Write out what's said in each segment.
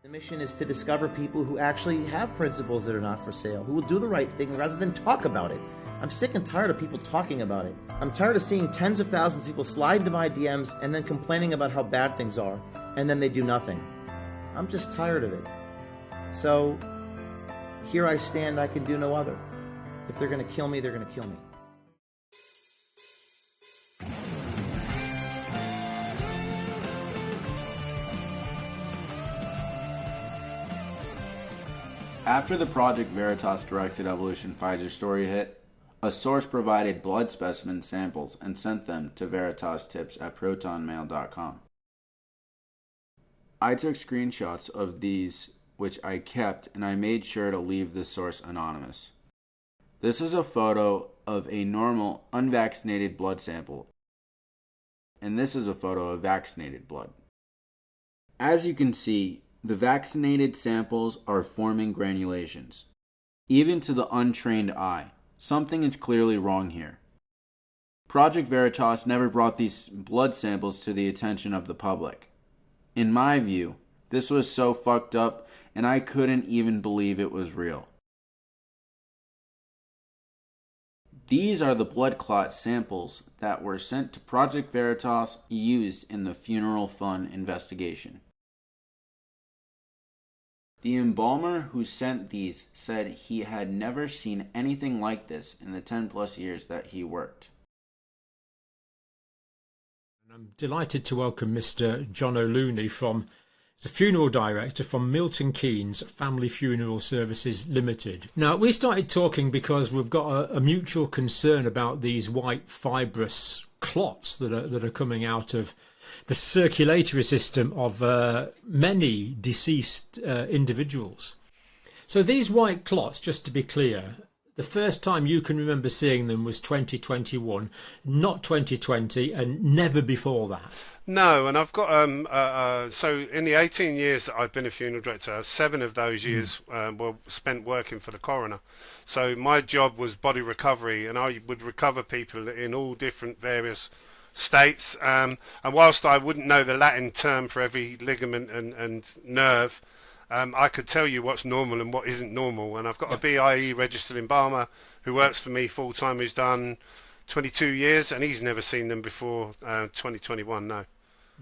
The mission is to discover people who actually have principles that are not for sale, who will do the right thing rather than talk about it. I'm sick and tired of people talking about it. I'm tired of seeing tens of thousands of people slide into my DMs and then complaining about how bad things are, and then they do nothing. I'm just tired of it. So, here I stand, I can do no other. If they're going to kill me, they're going to kill me. After the Project Veritas directed evolution Pfizer story hit, a source provided blood specimen samples and sent them to Veritas tips at protonmail.com. I took screenshots of these, which I kept, and I made sure to leave the source anonymous. This is a photo of a normal, unvaccinated blood sample, and this is a photo of vaccinated blood. As you can see, the vaccinated samples are forming granulations. Even to the untrained eye, something is clearly wrong here. Project Veritas never brought these blood samples to the attention of the public. In my view, this was so fucked up, and I couldn't even believe it was real. These are the blood clot samples that were sent to Project Veritas used in the funeral fund investigation. The embalmer who sent these said he had never seen anything like this in the 10 plus years that he worked. I'm delighted to welcome Mr. John O'Looney the funeral director from Milton Keynes Family Funeral Services Limited. Now, we started talking because we've got a mutual concern about these white fibrous clots that are coming out of the circulatory system of many deceased individuals. So these white clots, just to be clear, the first time you can remember seeing them was 2021, not 2020, and never before that. No, and I've got so in the 18 years that I've been a funeral director, 7 of those years were spent working for the coroner. So my job was body recovery, and I would recover people in all different various states. And whilst I wouldn't know the Latin term for every ligament and nerve, I could tell you what's normal and what isn't normal. And I've got a BIE registered embalmer who works for me full time, who's done 22 years, and he's never seen them before 2021. No.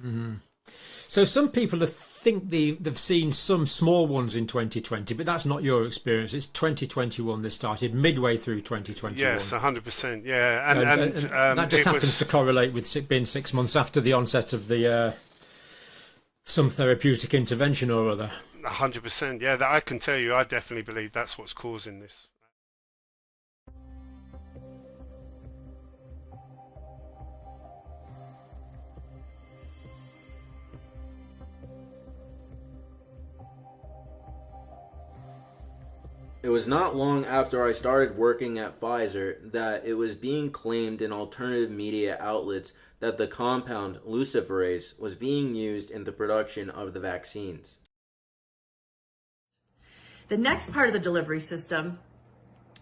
Mm-hmm. So some people think they've seen some small ones in 2020, but that's not your experience. It's 2021 they started, midway through 2021. Yes, 100%. Yeah, and that just happens to correlate with being 6 months after the onset of the some therapeutic intervention or other. 100%. Yeah, that I can tell you. I definitely believe that's what's causing this. It was not long after I started working at Pfizer that it was being claimed in alternative media outlets that the compound luciferase was being used in the production of the vaccines. The next part of the delivery system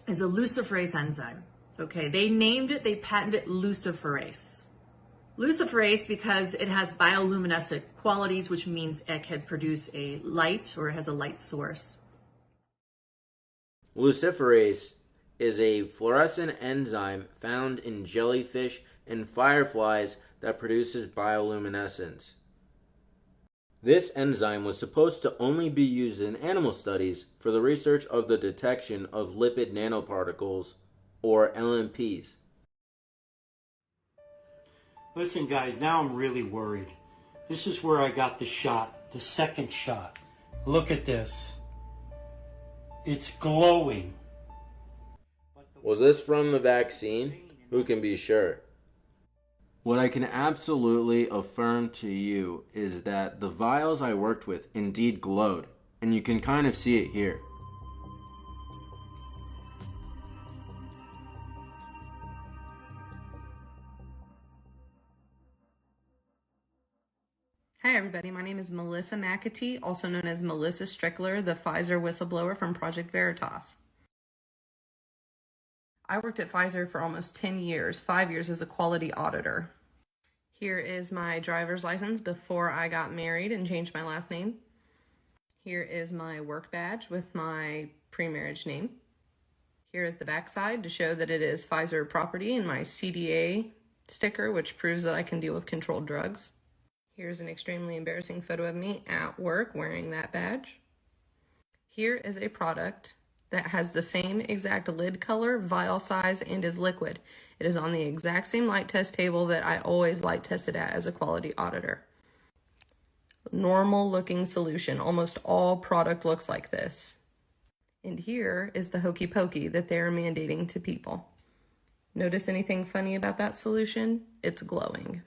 is a luciferase enzyme. Okay, they named it, they patented it luciferase. Luciferase because it has bioluminescent qualities, which means it can produce a light or it has a light source. Luciferase is a fluorescent enzyme found in jellyfish and fireflies that produces bioluminescence. This enzyme was supposed to only be used in animal studies for the research of the detection of lipid nanoparticles, or LNPs. Listen, guys, now I'm really worried. This is where I got the shot, the second shot. Look at this. It's glowing. Was this from the vaccine? Who can be sure? What I can absolutely affirm to you is that the vials I worked with indeed glowed, and you can kind of see it here. Hi everybody, my name is Melissa McAtee, also known as Melissa Strickler, the Pfizer whistleblower from Project Veritas. I worked at Pfizer for almost 10 years, 5 years as a quality auditor. Here is my driver's license before I got married and changed my last name. Here is my work badge with my pre-marriage name. Here is the backside to show that it is Pfizer property, and my CDA sticker, which proves that I can deal with controlled drugs. Here's an extremely embarrassing photo of me at work wearing that badge. Here is a product that has the same exact lid color, vial size, and is liquid. It is on the exact same light test table that I always light tested at as a quality auditor. Normal looking solution. Almost all product looks like this. And here is the hokey pokey that they are mandating to people. Notice anything funny about that solution? It's glowing.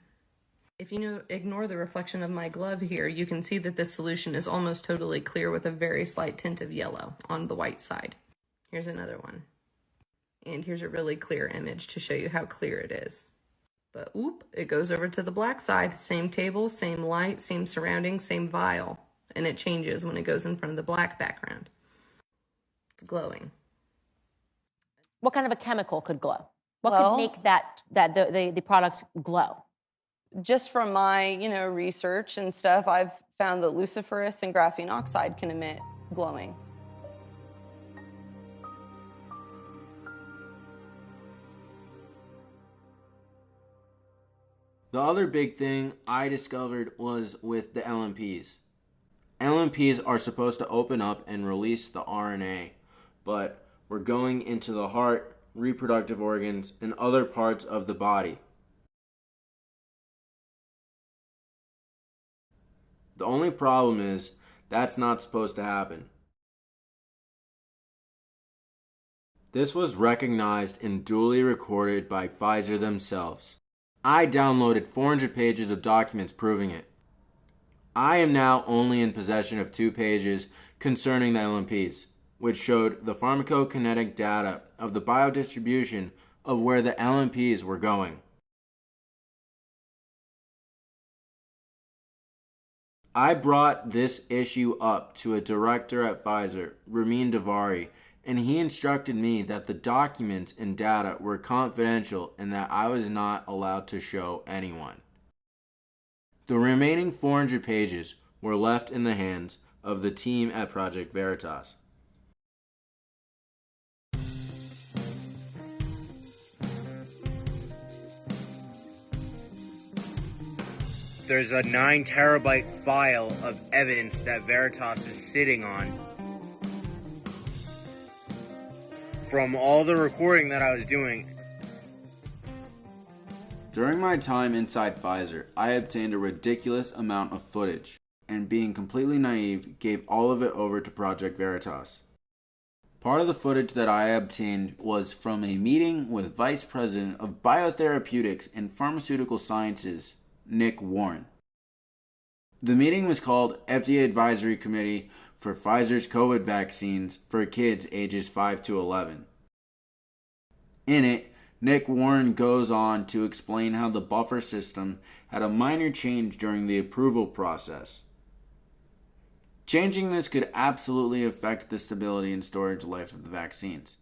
If you ignore the reflection of my glove here, you can see that this solution is almost totally clear with a very slight tint of yellow on the white side. Here's another one. And here's a really clear image to show you how clear it is. But oop, it goes over to the black side. Same table, same light, same surroundings, same vial. And it changes when it goes in front of the black background. It's glowing. What kind of a chemical could glow? What could make the product glow? Just from my, research and stuff, I've found that luciferase and graphene oxide can emit glowing. The other big thing I discovered was with the LMPs. LMPs are supposed to open up and release the RNA, but we're going into the heart, reproductive organs, and other parts of the body. The only problem is that's not supposed to happen. This was recognized and duly recorded by Pfizer themselves. I downloaded 400 pages of documents proving it. I am now only in possession of 2 pages concerning the LMPs, which showed the pharmacokinetic data of the biodistribution of where the LMPs were going. I brought this issue up to a director at Pfizer, Ramin Davari, and he instructed me that the documents and data were confidential and that I was not allowed to show anyone. The remaining 400 pages were left in the hands of the team at Project Veritas. There's a 9 terabyte file of evidence that Veritas is sitting on from all the recording that I was doing. During my time inside Pfizer, I obtained a ridiculous amount of footage, and being completely naive, gave all of it over to Project Veritas. Part of the footage that I obtained was from a meeting with Vice President of Biotherapeutics and Pharmaceutical Sciences, Nick Warren. The meeting was called FDA Advisory Committee for Pfizer's COVID vaccines for kids ages 5 to 11. In it, Nick Warren goes on to explain how the buffer system had a minor change during the approval process. Changing this could absolutely affect the stability and storage life of the vaccines.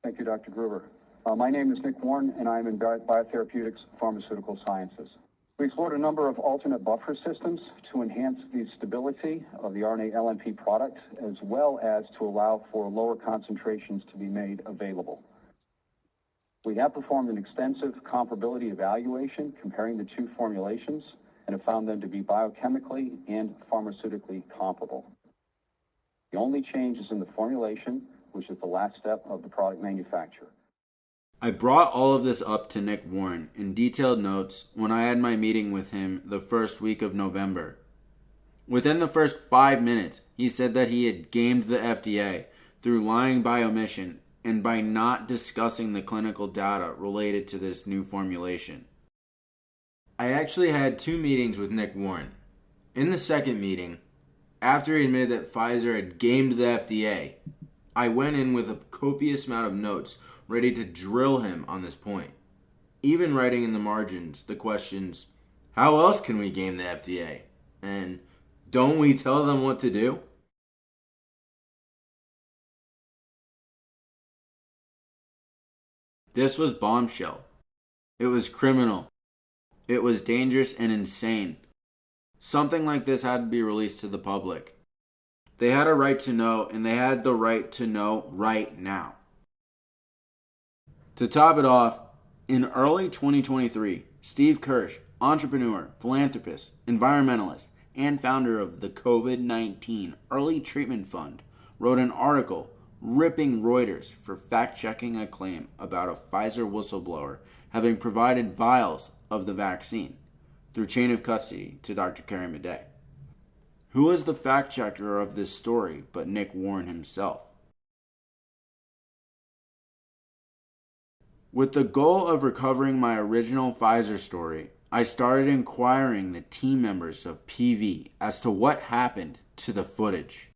Thank you, Dr. Gruber. My name is Nick Warren, and I'm in Biotherapeutics Pharmaceutical Sciences. We explored a number of alternate buffer systems to enhance the stability of the RNA LNP product, as well as to allow for lower concentrations to be made available. We have performed an extensive comparability evaluation comparing the 2 formulations and have found them to be biochemically and pharmaceutically comparable. The only change is in the formulation, which is the last step of the product manufacture. I brought all of this up to Nick Warren in detailed notes when I had my meeting with him the first week of November. Within the first 5 minutes, he said that he had gamed the FDA through lying by omission and by not discussing the clinical data related to this new formulation. I actually had 2 meetings with Nick Warren. In the second meeting, after he admitted that Pfizer had gamed the FDA, I went in with a copious amount of notes ready to drill him on this point. Even writing in the margins the questions, how else can we game the FDA? And don't we tell them what to do? This was bombshell. It was criminal. It was dangerous and insane. Something like this had to be released to the public. They had a right to know, and they had the right to know right now. To top it off, in early 2023, Steve Kirsch, entrepreneur, philanthropist, environmentalist, and founder of the COVID-19 Early Treatment Fund, wrote an article ripping Reuters for fact-checking a claim about a Pfizer whistleblower having provided vials of the vaccine through chain of custody to Dr. Carrie Madej. Who was the fact-checker of this story but Nick Warren himself? With the goal of recovering my original Pfizer story, I started inquiring the team members of PV as to what happened to the footage.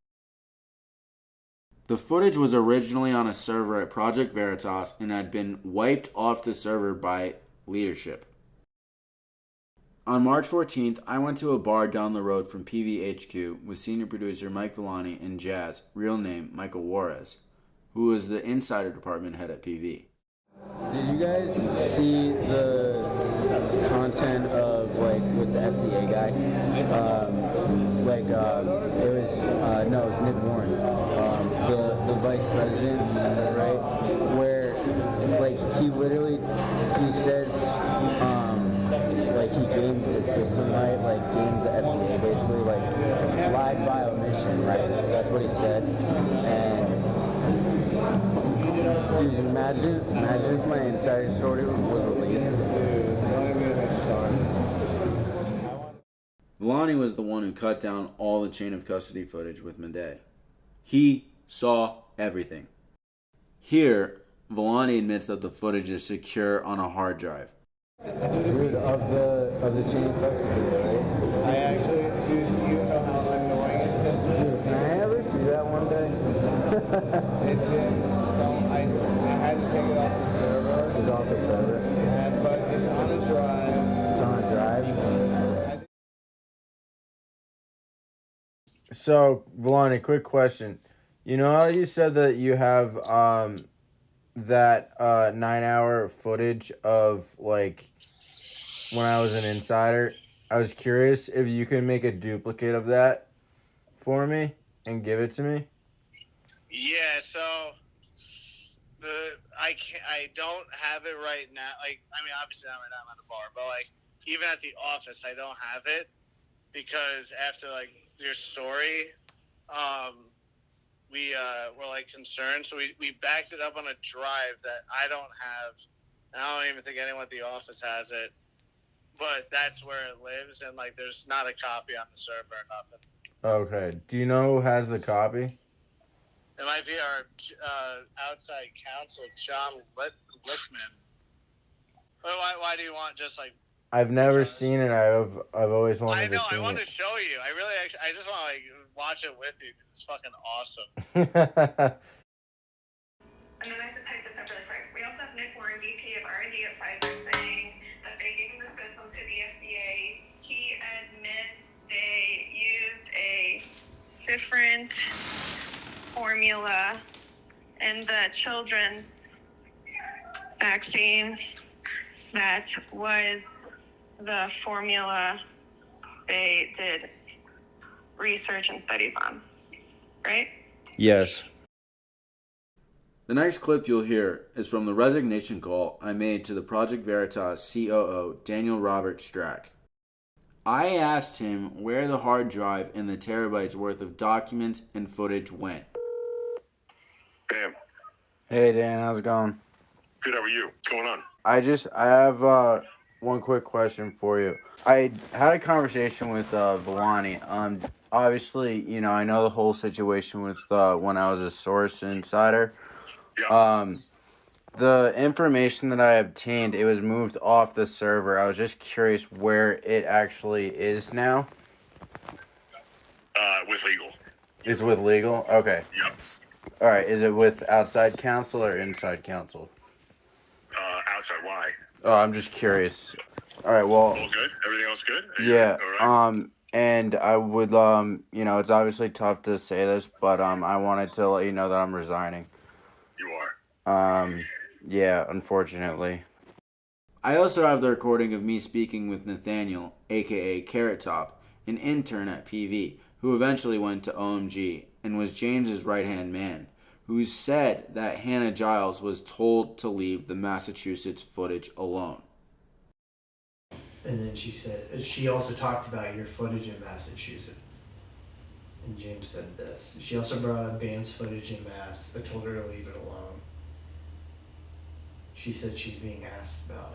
The footage was originally on a server at Project Veritas and had been wiped off the server by leadership. On March 14th, I went to a bar down the road from PVHQ with senior producer Mike Villani and Jazz, real name Michael Juarez, who was the insider department head at PV. Did you guys see the content of, with the FDA guy? It was Nick Warren, the vice president, right? Where, he literally, he says, he gamed the system, right? Gamed the FDA, basically, lied by omission, right? That's what he said. And, dude, imagine if my insider story was released. Villani was the one who cut down all the chain of custody footage with Madej. He saw everything. Here, Villani admits that the footage is secure on a hard drive. Dude, of the chain of custody, right? I actually, dude, you know how annoying it is? Dude, can I ever see that one day? It's in, so I had to take it off the server. It's off the server? But it's on a drive. It's on a drive? So, Villani, quick question. You know how you said that you have that 9-hour footage of when I was an insider? I was curious if you could make a duplicate of that for me and give it to me. Yeah, so I don't have it right now. Obviously not right now, I'm at a bar, but even at the office I don't have it because after your story, we were concerned, so we backed it up on a drive that I don't have, and I don't even think anyone at the office has it, but that's where it lives, and there's not a copy on the server or nothing. Okay. Do you know who has the copy? It might be our outside counsel, John Lickman. Why do you want just I've never seen it. I've always wanted to see it. I want to show you. I just want to watch it with you because it's fucking awesome. And then I have to type this up really quick. We also have Nick Warren, VP of R&D at Pfizer, saying that they gave the system to the FDA. He admits they used a different formula in the children's vaccine that was the formula they did research and studies on, right? Yes. The next clip you'll hear is from the resignation call I made to the Project Veritas COO, Daniel Robert Strack. I asked him where the hard drive and the terabytes worth of documents and footage went. Bam. Hey, Dan, how's it going? Good, how are you? What's going on? I have one quick question for you. I had a conversation with Villani. Obviously, I know the whole situation with when I was a source insider. Yeah. The information that I obtained, it was moved off the server. I was just curious where it actually is now. With legal. It's with legal? Okay. Yep. All right. Is it with outside counsel or inside counsel? Outside. Why? Oh, I'm just curious. All right. Well. All good. Everything else good? Yeah. All right. And I would it's obviously tough to say this, but I wanted to let you know that I'm resigning. You are. Yeah. Unfortunately. I also have the recording of me speaking with Nathaniel, aka Carrot Top, an intern at PV, who eventually went to OMG and was James's right-hand man, who said that Hannah Giles was told to leave the Massachusetts footage alone. And then she said, she also talked about your footage in Massachusetts. And James said this. She also brought up Bam's footage in Mass. I told her to leave it alone. She said she's being asked about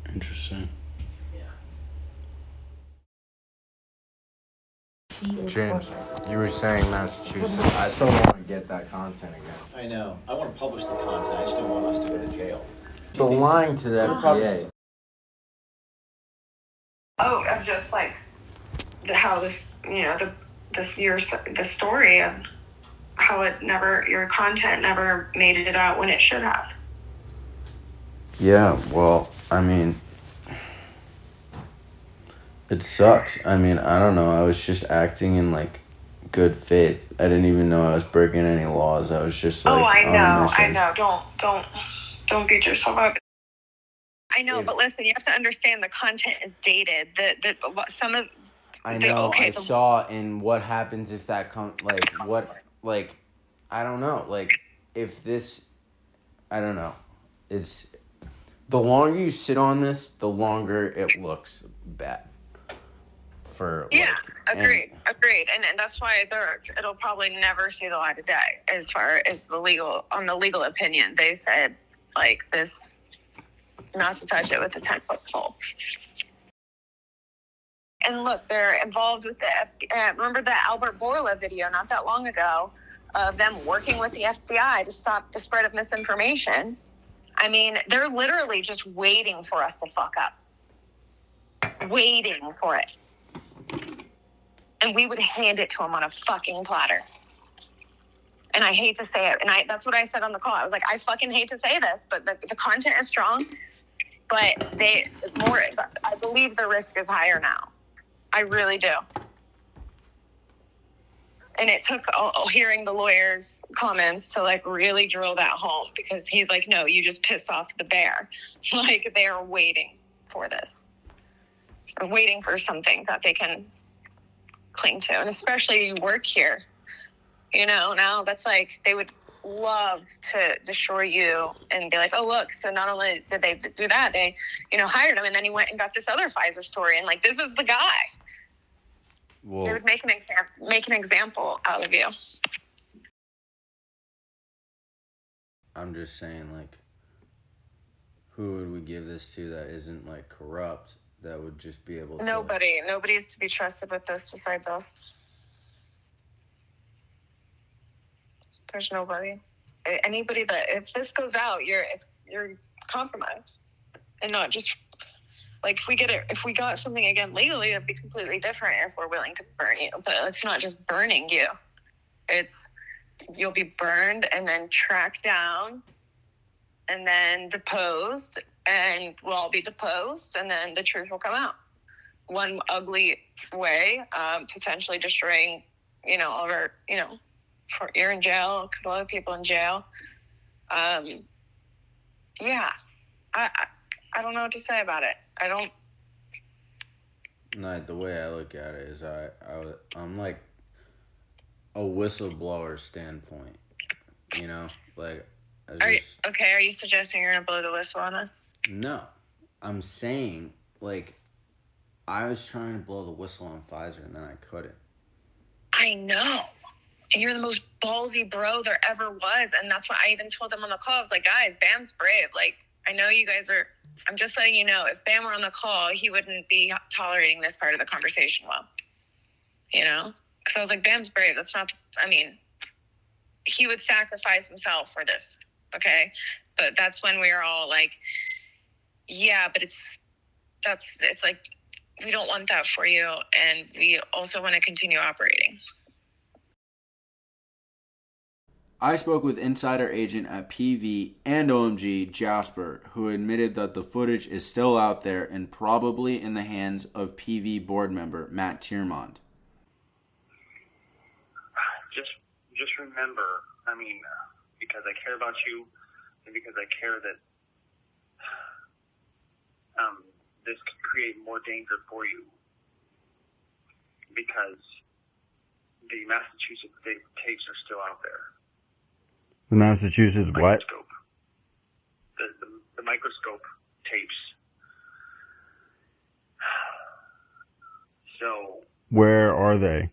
it. Interesting. James, you were saying Massachusetts. I still want to get that content again. I know. I want to publish the content. I just don't want us to go to jail. But lying to the FDA. Oh, of just like how this, the story of how your content never made it out when it should have. Yeah, well, I mean, it sucks. I mean, I don't know. I was just acting in, like, good faith. I didn't even know I was breaking any laws. I was just, like, I know. Don't beat yourself up. I know, but listen, you have to understand the content is dated. I saw, and what happens if that I don't know. Like, if this, I don't know. It's, the longer you sit on this, the longer it looks bad. Agreed. And that's why it'll probably never see the light of day as far as the legal opinion. They said, like, this, not to touch it with a 10-foot pole. And look, they're involved with remember the Albert Bourla video not that long ago of them working with the FBI to stop the spread of misinformation. I mean, they're literally just waiting for us to fuck up. Waiting for it. And we would hand it to them on a fucking platter. And I hate to say it. And that's what I said on the call. I was like, I fucking hate to say this, but the content is strong. But I believe the risk is higher now. I really do. And it took hearing the lawyer's comments to, like, really drill that home, because he's like, no, you just pissed off the bear. Like, they are waiting for this. They're waiting for something that they can cling to. And especially you work here. Now that's like, they would love to destroy you and be like, oh, look, so not only did they do that, they, hired him, and then he went and got this other Pfizer story, and, like, this is the guy. Well, they would make an example out of you. I'm just saying, like, who would we give this to that isn't, like, corrupt, that would just be able to... Nobody's to be trusted with this besides us. There's nobody. Anybody that, if this goes out, you're compromised. And not just, like, if we got something again legally, it'd be completely different if we're willing to burn you. But it's not just burning you. You'll be burned and then tracked down and then deposed, and we'll all be deposed, and then the truth will come out. One ugly way, potentially destroying, all of our, you're in jail, a couple other people in jail. I don't know what to say about it. The way I look at it is I'm like a whistleblower standpoint, like. Are you suggesting you're going to blow the whistle on us? No. I'm saying, like, I was trying to blow the whistle on Pfizer, and then I couldn't. I know. And you're the most ballsy bro there ever was. And that's why I even told them on the call. I was like, guys, Bam's brave. Like, I know you guys are... I'm just letting you know, if Bam were on the call, he wouldn't be tolerating this part of the conversation well. Because I was like, Bam's brave. That's not... he would sacrifice himself for this. Okay? But that's when we were all like, yeah, but it's like, we don't want that for you, and we also want to continue operating. I spoke with insider agent at PV and OMG, Jasper, who admitted that the footage is still out there and probably in the hands of PV board member Matt Tiermond. Just remember, because I care about you, and because I care that this could create more danger for you. because the Massachusetts tapes are still out there. The Massachusetts what? Microscope. The microscope tapes. So. Where are they?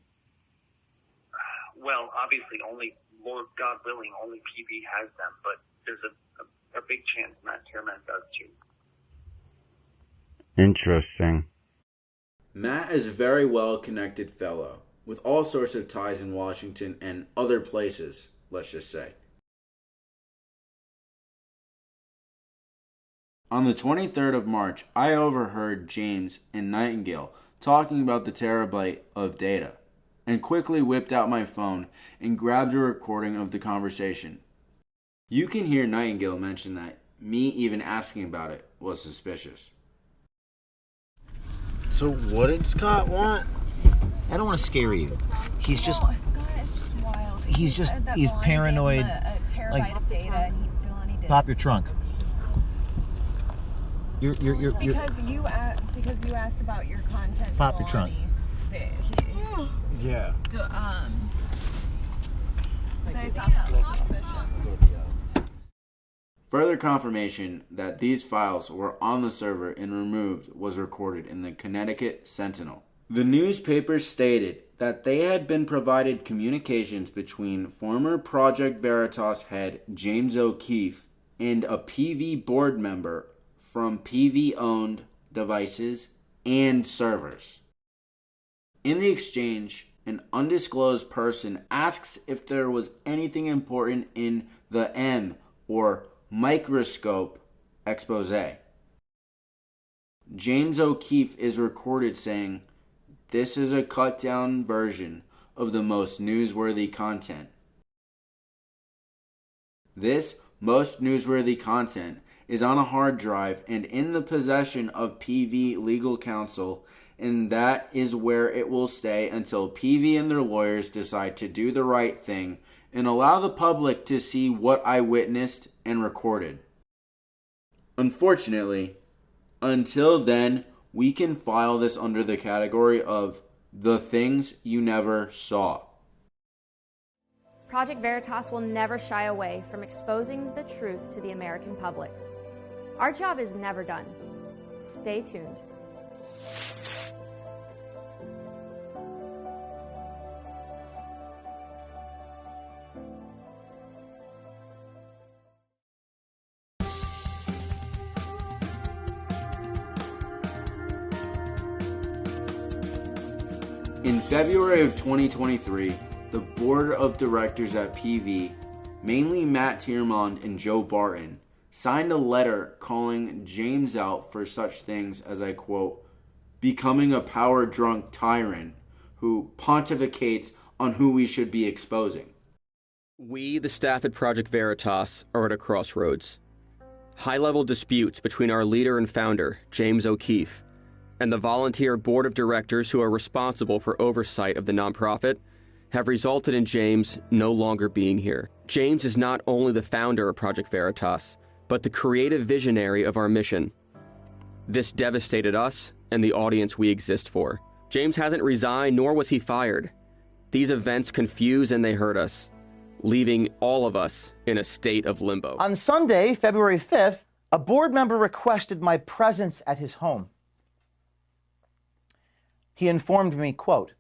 Well, obviously, only Lord God willing, only PV has them, but there's a big chance Matt Tierman does too. Interesting. Matt is a very well-connected fellow, with all sorts of ties in Washington and other places, let's just say. On the 23rd of March, I overheard James and Nightingale talking about the terabyte of data, and quickly whipped out my phone and grabbed a recording of the conversation. You can hear Nightingale mention that me even asking about it was suspicious. So what did Scott want? I don't want to scare you. He's just... Scott is just wild. He's paranoid. A terabyte of data and he wanted to... Pop your trunk. You're because you asked about your content. Pop your trunk. Yeah. Further confirmation that these files were on the server and removed was recorded in the Connecticut Sentinel. The newspaper stated that they had been provided communications between former Project Veritas head James O'Keefe and a PV board member from PV-owned devices and servers. In the exchange, an undisclosed person asks if there was anything important in the M, or microscope, expose. James O'Keefe is recorded saying, "This is a cut-down version of the most newsworthy content." This most newsworthy content is on a hard drive and in the possession of PV legal counsel, and that is where it will stay until PV and their lawyers decide to do the right thing and allow the public to see what I witnessed and recorded. Unfortunately, until then, we can file this under the category of the things you never saw. Project Veritas will never shy away from exposing the truth to the American public. Our job is never done. Stay tuned. In February of 2023, the board of directors at PV, mainly Matt Tierman and Joe Barton, signed a letter calling James out for such things as, I quote, becoming a power-drunk tyrant who pontificates on who we should be exposing. We, the staff at Project Veritas, are at a crossroads. High-level disputes between our leader and founder, James O'Keefe, and the volunteer board of directors who are responsible for oversight of the nonprofit have resulted in James no longer being here. James is not only the founder of Project Veritas, but the creative visionary of our mission. This devastated us and the audience we exist for. James hasn't resigned, nor was he fired. These events confuse and they hurt us, leaving all of us in a state of limbo. On Sunday, February 5th, a board member requested my presence at his home. He informed me, quote,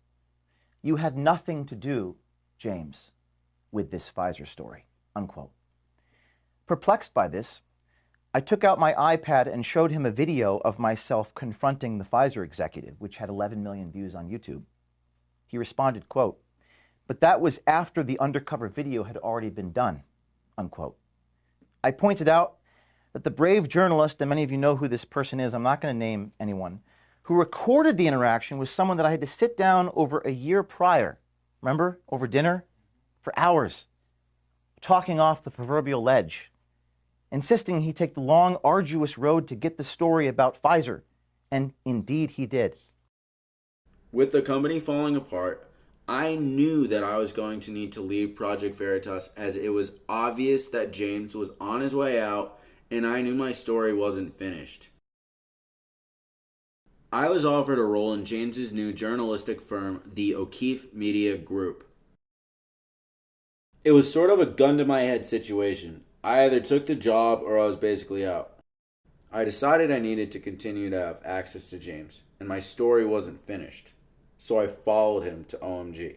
"You had nothing to do, James, with this Pfizer story," unquote. Perplexed by this, I took out my iPad and showed him a video of myself confronting the Pfizer executive, which had 11 million views on YouTube. He responded, quote, "But that was after the undercover video had already been done," unquote. I pointed out that the brave journalist, and many of you know who this person is, I'm not going to name anyone, who recorded the interaction was someone that I had to sit down over a year prior, remember, over dinner, for hours, talking off the proverbial ledge, insisting he take the long, arduous road to get the story about Pfizer, and indeed he did. With the company falling apart, I knew that I was going to need to leave Project Veritas, as it was obvious that James was on his way out and I knew my story wasn't finished. I was offered a role in James's new journalistic firm, the O'Keefe Media Group. It was sort of a gun-to-my-head situation. I either took the job or I was basically out. I decided I needed to continue to have access to James, and my story wasn't finished, so I followed him to OMG.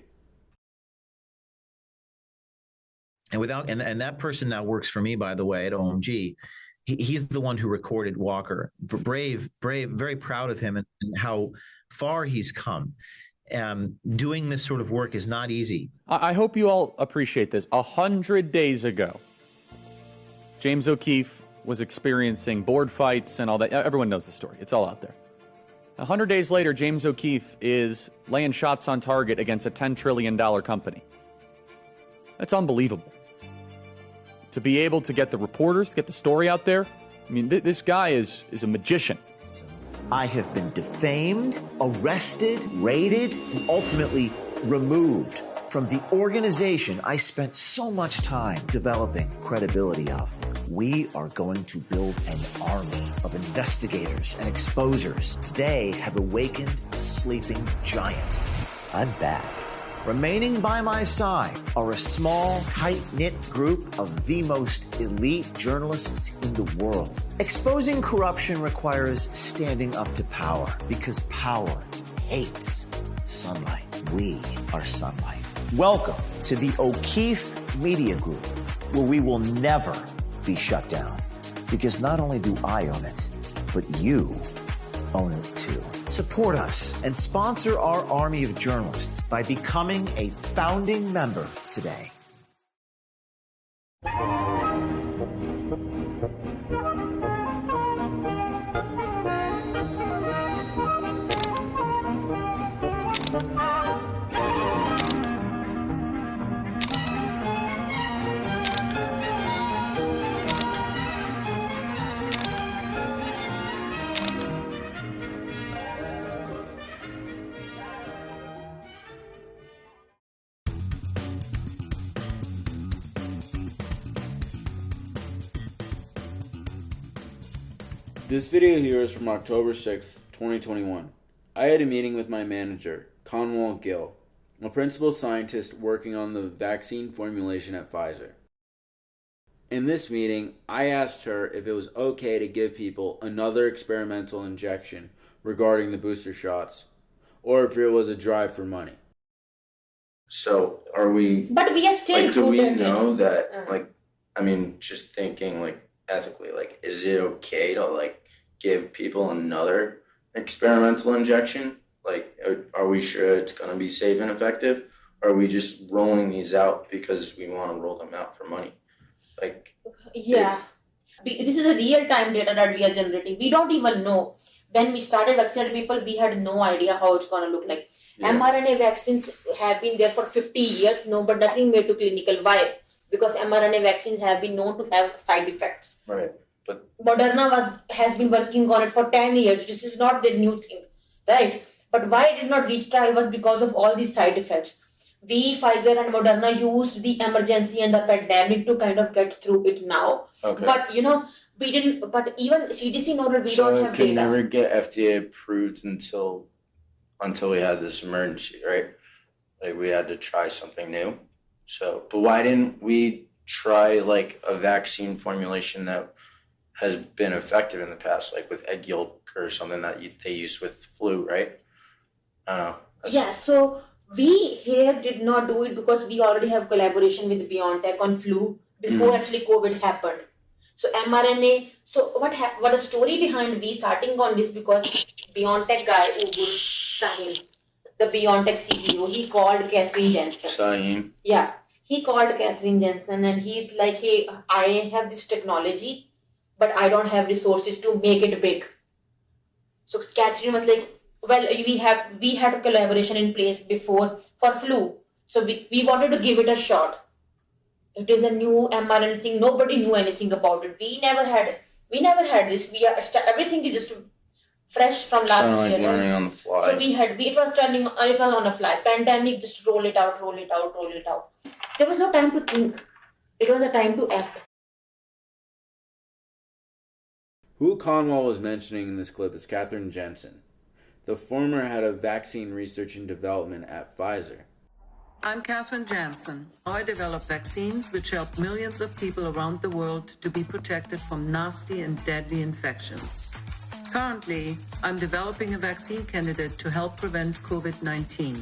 And that person now works for me, by the way, at OMG. He's the one who recorded Walker. Brave, very proud of him and how far he's come. Doing this sort of work is not easy. I hope you all appreciate this. 100 days ago, James O'Keefe was experiencing board fights and all that. Everyone knows the story. It's all out there. 100 days later, James O'Keefe is laying shots on target against a $10 trillion company. That's unbelievable. To be able to get the reporters, to get the story out there, I mean, this guy is a magician. I have been defamed, arrested, raided, and ultimately removed from the organization I spent so much time developing credibility of. We are going to build an army of investigators and exposers. They have awakened a sleeping giant. I'm back. Remaining by my side are a small, tight-knit group of the most elite journalists in the world. Exposing corruption requires standing up to power because power hates sunlight. We are sunlight. Welcome to the O'Keefe Media Group, where we will never be shut down because not only do I own it, but you own it too. Support us and sponsor our army of journalists by becoming a founding member today. This video here is from October 6th, 2021. I had a meeting with my manager, Conwal Gill, a principal scientist working on the vaccine formulation at Pfizer. In this meeting, I asked her if it was okay to give people another experimental injection regarding the booster shots, or if it was a drive for money. So are we... But we are still... do we know that, just thinking, ethically, is it okay to, give people another experimental injection? Are we sure it's going to be safe and effective? Or are we just rolling these out because we want to roll them out for money? Yeah. This is a real-time data that we are generating. We don't even know. When we started vaccinating people, we had no idea how it's going to look like. Yeah. mRNA vaccines have been there for 50 years, but nothing made to clinical. Why? Because mRNA vaccines have been known to have side effects. Right. But Moderna has been working on it for 10 years. This is not the new thing, right? But why it did not reach trial was because of all these side effects. We, Pfizer and Moderna, used the emergency and the pandemic to kind of get through it now. Okay. But, we didn't, but even CDC noted we don't have data. So it could never get FDA approved until we had this emergency, right? We had to try something new. So, but why didn't we try a vaccine formulation that has been effective in the past, with egg yolk or something that they use with flu, right? I don't know. Yeah, so we here did not do it because we already have collaboration with BioNTech on flu before actually COVID happened. So mRNA, so what a story behind we starting on this, because BioNTech guy, Sahin, the BioNTech CEO, he called Catherine Jensen. Sahin? Yeah, he called Catherine Jensen and he's like, hey, I have this technology, but I don't have resources to make it big. So Catherine was like, well, we had a collaboration in place before for flu. So we wanted to give it a shot. It is a new mRNA thing. Nobody knew anything about it. We never had this. Everything is just fresh from last year. Learning on the fly. So it was on a fly. Pandemic, just roll it out. There was no time to think. It was a time to act. Who Conwal was mentioning in this clip is Catherine Jensen. the former head of vaccine research and development at Pfizer. I'm Katherine Jansen. I develop vaccines which help millions of people around the world to be protected from nasty and deadly infections. Currently, I'm developing a vaccine candidate to help prevent COVID-19.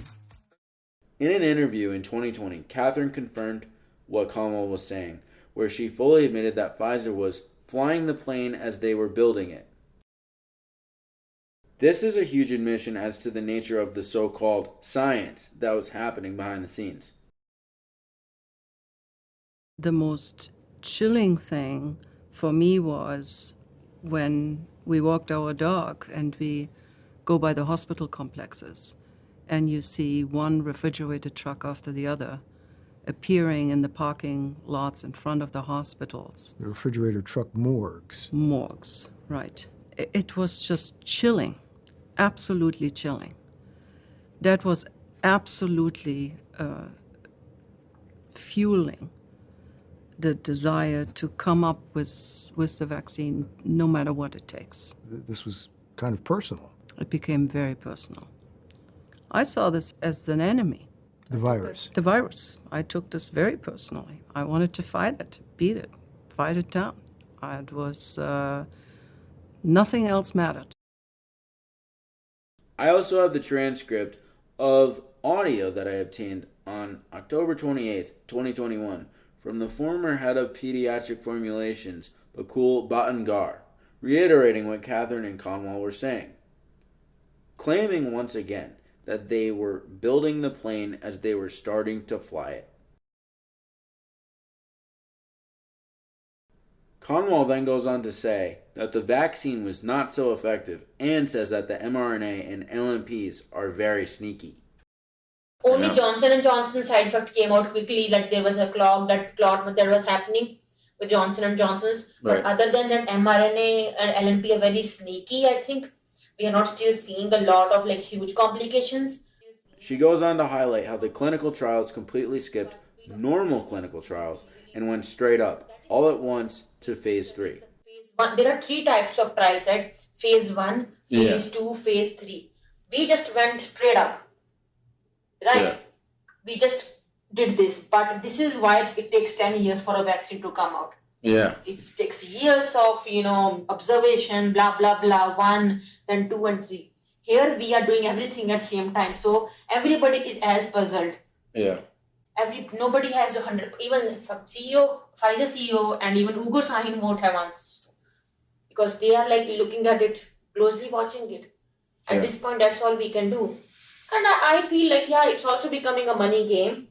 In an interview in 2020, Katherine confirmed what Qlobal was saying, where she fully admitted that Pfizer was flying the plane as they were building it. This is a huge admission as to the nature of the so-called science that was happening behind the scenes. The most chilling thing for me was when we walked our dog and we go by the hospital complexes and you see one refrigerated truck after the other appearing in the parking lots in front of the hospitals. The refrigerator truck morgues. Morgues, right. It was just chilling, absolutely chilling. That was absolutely fueling the desire to come up with the vaccine no matter what it takes. This was kind of personal. It became very personal. I saw this as an enemy. The virus. The virus. I took this very personally. I wanted to fight it, beat it, fight it down. It was, nothing else mattered. I also have the transcript of audio that I obtained on October 28th, 2021, from the former head of pediatric formulations, Qlobal Change, reiterating what Katherine and Qlobal were saying, claiming once again that they were building the plane as they were starting to fly it. Qlobal then goes on to say that the vaccine was not so effective and says that the mRNA and LNPs are very sneaky. Only Johnson & Johnson side effect came out quickly, like there was a clot that was happening with Johnson & Johnson's. Right. But other than that, mRNA and LNP are very sneaky, I think. We are not still seeing a lot of like huge complications. She goes on to highlight how the clinical trials completely skipped normal clinical trials and went straight up, all at once, to phase 3. There are 3 types of trials, right? Phase 1, phase 2, phase 3. We just went straight up, right? Yeah. We just did this, but this is why it takes 10 years for a vaccine to come out. Yeah. It takes years of, observation, blah, blah, blah, 1, then 2 and 3. Here we are doing everything at the same time. So everybody is as puzzled. Yeah. Nobody has 100, even Pfizer CEO and even Ugo Sahin won't have answers. Because they are like looking at it, closely watching it. At this point, that's all we can do. And I feel like, it's also becoming a money game.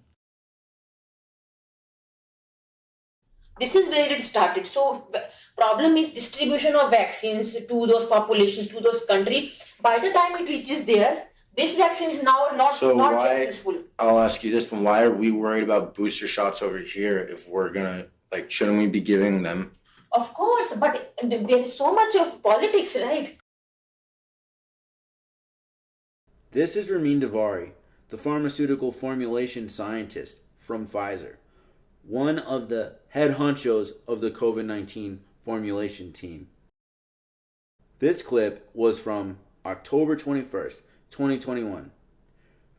This is where it started. So problem is distribution of vaccines to those populations, to those countries. By the time it reaches there, this vaccine is now not yet useful. I'll ask you this one. Why are we worried about booster shots over here if we're going to, shouldn't we be giving them? Of course, but there's so much of politics, right? This is Ramin Davari, the pharmaceutical formulation scientist from Pfizer, one of the head honchos of the COVID-19 formulation team. This clip was from October 21st, 2021.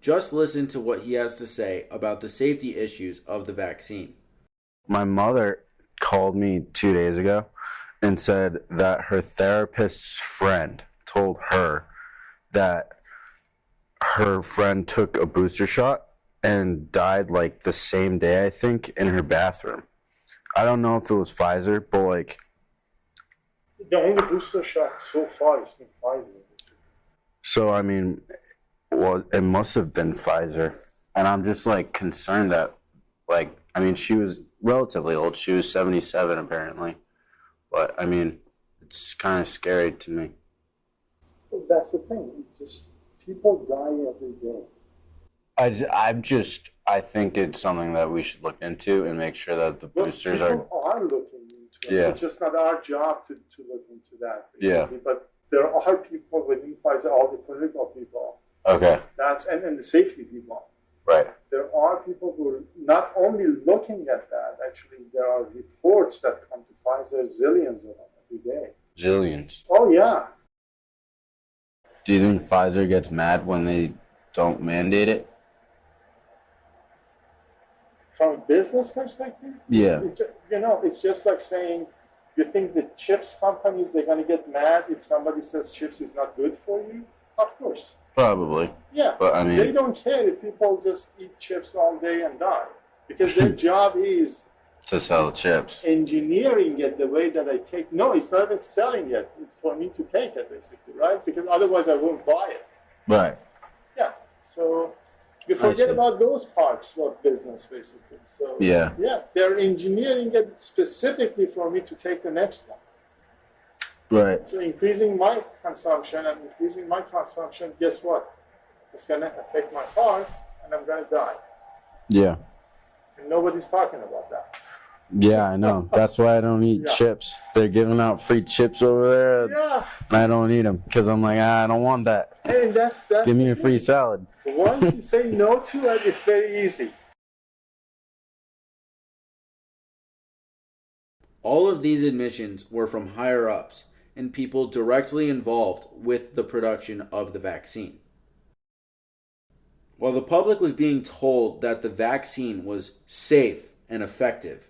Just listen to what he has to say about the safety issues of the vaccine. My mother called me 2 days ago and said that her therapist's friend told her that her friend took a booster shot and died the same day, I think, in her bathroom. I don't know if it was Pfizer, but the only booster shot so far is from Pfizer. So, I mean, well, it must have been Pfizer. And I'm just, concerned that, she was relatively old. She was 77, apparently. But, I mean, it's kind of scary to me. Well, that's the thing. People die every day. I think it's something that we should look into and make sure that the boosters people are looking into it. Yeah. It's just not our job to look into that. Yeah. But there are people within Pfizer, all the political people. Okay. And the safety people. Right. There are people who are not only looking at that, actually there are reports that come to Pfizer, zillions of them every day. Zillions. Oh, yeah. Do you think Pfizer gets mad when they don't mandate it? From a business perspective? Yeah. It's just like saying, you think the chips companies, they're going to get mad if somebody says chips is not good for you? Of course. Probably. Yeah. But I mean, they don't care if people just eat chips all day and die. Because their job is to sell chips. Engineering it the way that I take. No, it's not even selling it. It's for me to take it, basically, right? Because otherwise I won't buy it. Right. Yeah. So you forget about those parts of business, basically. So yeah, they're engineering it specifically for me to take the next one. Right. So increasing my consumption and increasing my consumption, guess what? It's going to affect my heart, and I'm going to die. Yeah. And nobody's talking about that. Yeah, I know. That's why I don't eat chips. They're giving out free chips over there. Yeah. And I don't eat them because I'm like, I don't want that. And that's Give me a free salad. Once you say no to it, it's very easy. All of these admissions were from higher-ups and people directly involved with the production of the vaccine. While the public was being told that the vaccine was safe and effective,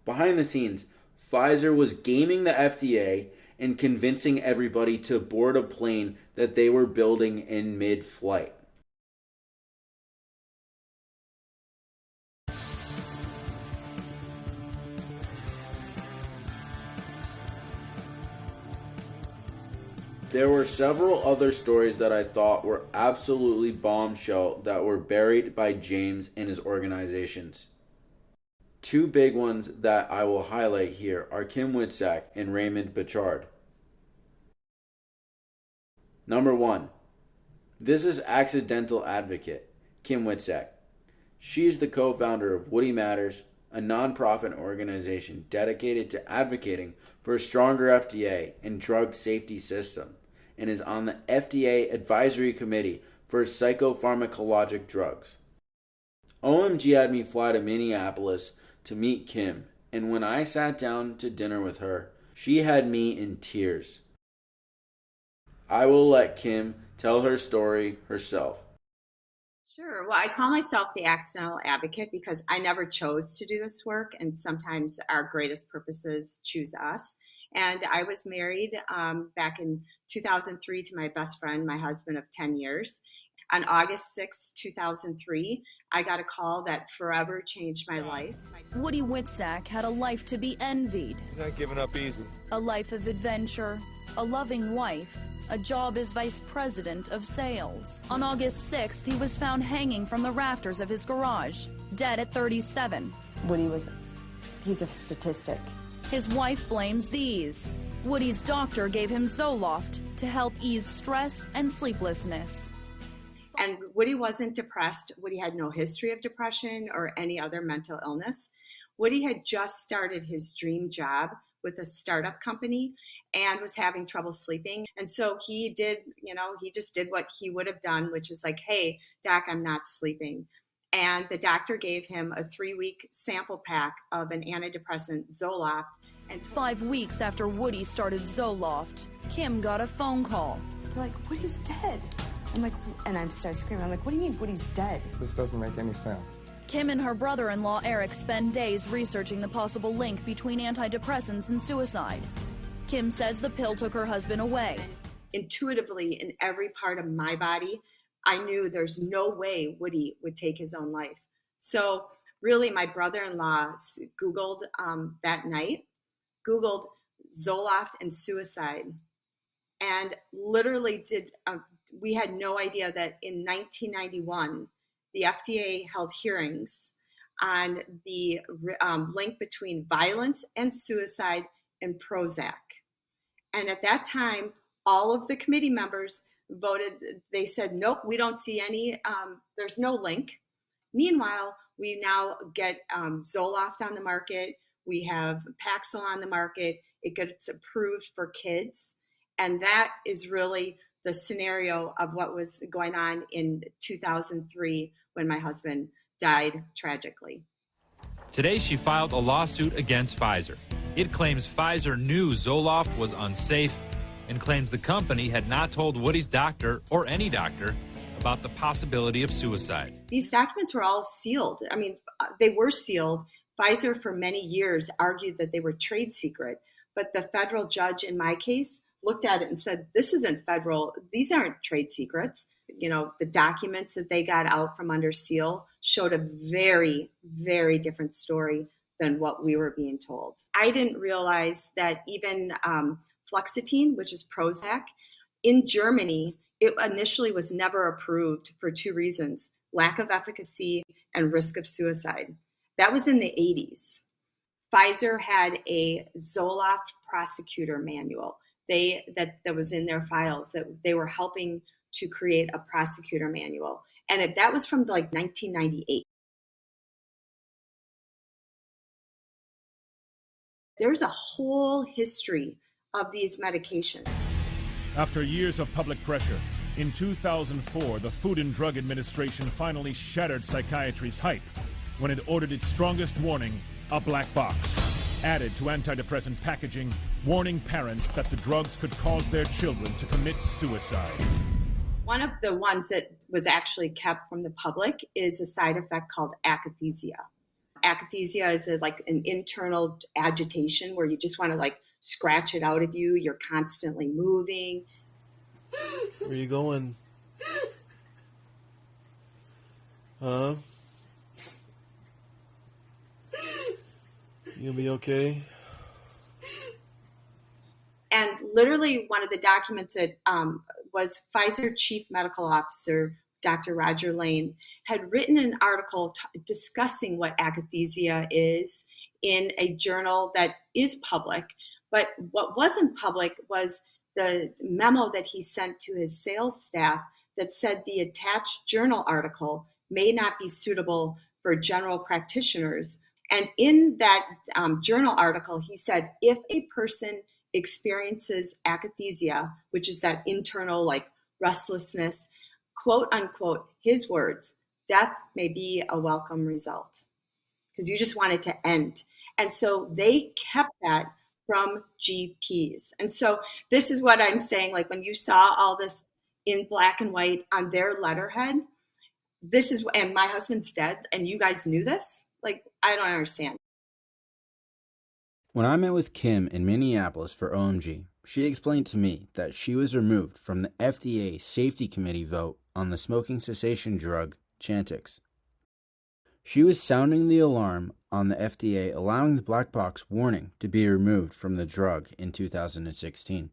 behind the scenes, Pfizer was gaming the FDA and convincing everybody to board a plane that they were building in mid-flight. There were several other stories that I thought were absolutely bombshell that were buried by James and his organizations. Two big ones that I will highlight here are Kim Witzak and Raymond Bechard. Number 1. This is Accidental Advocate, Kim Witzak. She's the co-founder of Woody Matters, a nonprofit organization dedicated to advocating for a stronger FDA and drug safety system, and is on the FDA Advisory Committee for Psychopharmacologic Drugs. OMG had me fly to Minneapolis to meet Kim, and when I sat down to dinner with her, she had me in tears. I will let Kim tell her story herself. Sure. Well, I call myself the accidental advocate because I never chose to do this work, and sometimes our greatest purposes choose us. And I was married back in 2003 to my best friend, my husband of 10 years. On August 6, 2003, I got a call that forever changed my life. Woody Witzak had a life to be envied. He's not giving up easy. A life of adventure, a loving wife, a job as vice president of sales. On August 6th, he was found hanging from the rafters of his garage, dead at 37. Woody he's a statistic. His wife blames these. Woody's doctor gave him Zoloft to help ease stress and sleeplessness. And Woody wasn't depressed. Woody had no history of depression or any other mental illness. Woody had just started his dream job with a startup company and was having trouble sleeping. And so he did, he just did what he would have done, which is like, hey, doc, I'm not sleeping. And the doctor gave him a 3-week sample pack of an antidepressant, Zoloft. And 5 weeks after Woody started Zoloft, Kim got a phone call. They're like, Woody's dead. I'm like, and I start screaming. I'm like, what do you mean Woody's dead? This doesn't make any sense. Kim and her brother-in-law Eric spend days researching the possible link between antidepressants and suicide. Kim says the pill took her husband away. Intuitively, in every part of my body, I knew there's no way Woody would take his own life. So really, my brother-in-law Googled that night, Googled Zoloft and suicide, and literally we had no idea that in 1991, the FDA held hearings on the link between violence and suicide and Prozac. And at that time, all of the committee members voted, they said, nope, we don't see any, there's no link. Meanwhile, we now get Zoloft on the market. We have Paxil on the market. It gets approved for kids. And that is really the scenario of what was going on in 2003 when my husband died tragically. Today, she filed a lawsuit against Pfizer. It claims Pfizer knew Zoloft was unsafe and claims the company had not told Woody's doctor, or any doctor, about the possibility of suicide. These documents were all sealed. I mean, they were sealed. Pfizer, for many years, argued that they were trade secret, but the federal judge in my case looked at it and said, this isn't federal, these aren't trade secrets. You know, the documents that they got out from under seal showed a very, very different story than what we were being told. I didn't realize that even fluoxetine, which is Prozac, in Germany, it initially was never approved for two reasons: lack of efficacy and risk of suicide. That was in the 80s. Pfizer had a Zoloft prosecutor manual that was in their files, that they were helping to create a prosecutor manual. And that was from like 1998. There's a whole history of these medications. After years of public pressure, in 2004, the Food and Drug Administration finally shattered psychiatry's hype when it ordered its strongest warning, a black box, added to antidepressant packaging, warning parents that the drugs could cause their children to commit suicide. One of the ones that was actually kept from the public is a side effect called akathisia. Akathisia is like an internal agitation where you just want to like scratch it out of you. You're constantly moving. Where are you going? Huh? You gonna be okay? And literally one of the documents that was Pfizer Chief Medical Officer, Dr. Roger Lane, had written an article discussing what akathisia is in a journal that is public. But what wasn't public was the memo that he sent to his sales staff that said the attached journal article may not be suitable for general practitioners. And in that journal article, he said, if a person experiences akathisia, which is that internal like restlessness, quote unquote, his words, death may be a welcome result, because you just want it to end. And so they kept that from GPs. And so this is what I'm saying, like when you saw all this in black and white on their letterhead, this is, and my husband's dead, and you guys knew this? Like, I don't understand. When I met with Kim in Minneapolis for OMG, she explained to me that she was removed from the FDA Safety Committee vote on the smoking cessation drug Chantix. She was sounding the alarm on the FDA allowing the black box warning to be removed from the drug in 2016.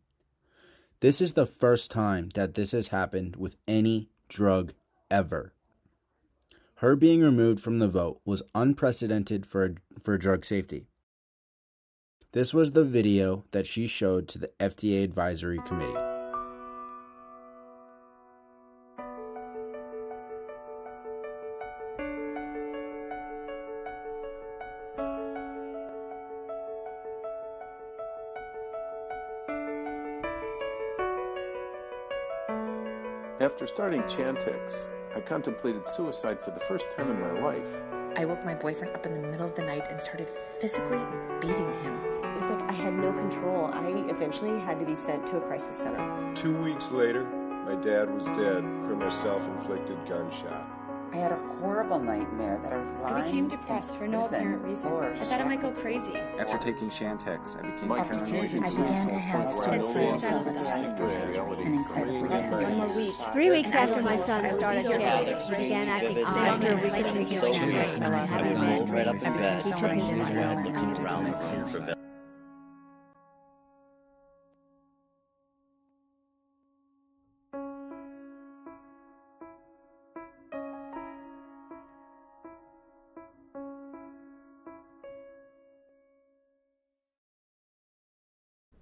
This is the first time that this has happened with any drug ever. Her being removed from the vote was unprecedented for drug safety. This was the video that she showed to the FDA Advisory Committee. After starting Chantix, I contemplated suicide for the first time in my life. I woke my boyfriend up in the middle of the night and started physically beating him. It was like I had no control. I eventually had to be sent to a crisis center. 2 weeks later, my dad was dead from a self-inflicted gunshot. I had a horrible nightmare that I was lying. I became depressed for no apparent reason. I thought I might go crazy. After taking Chantix, I became paranoid. I began to have suicidal thoughts and incredible death. 1 more week. 3 weeks after my son started to began acting after a week of taking Chantix, I lost my mind. Right up the bed, looking around for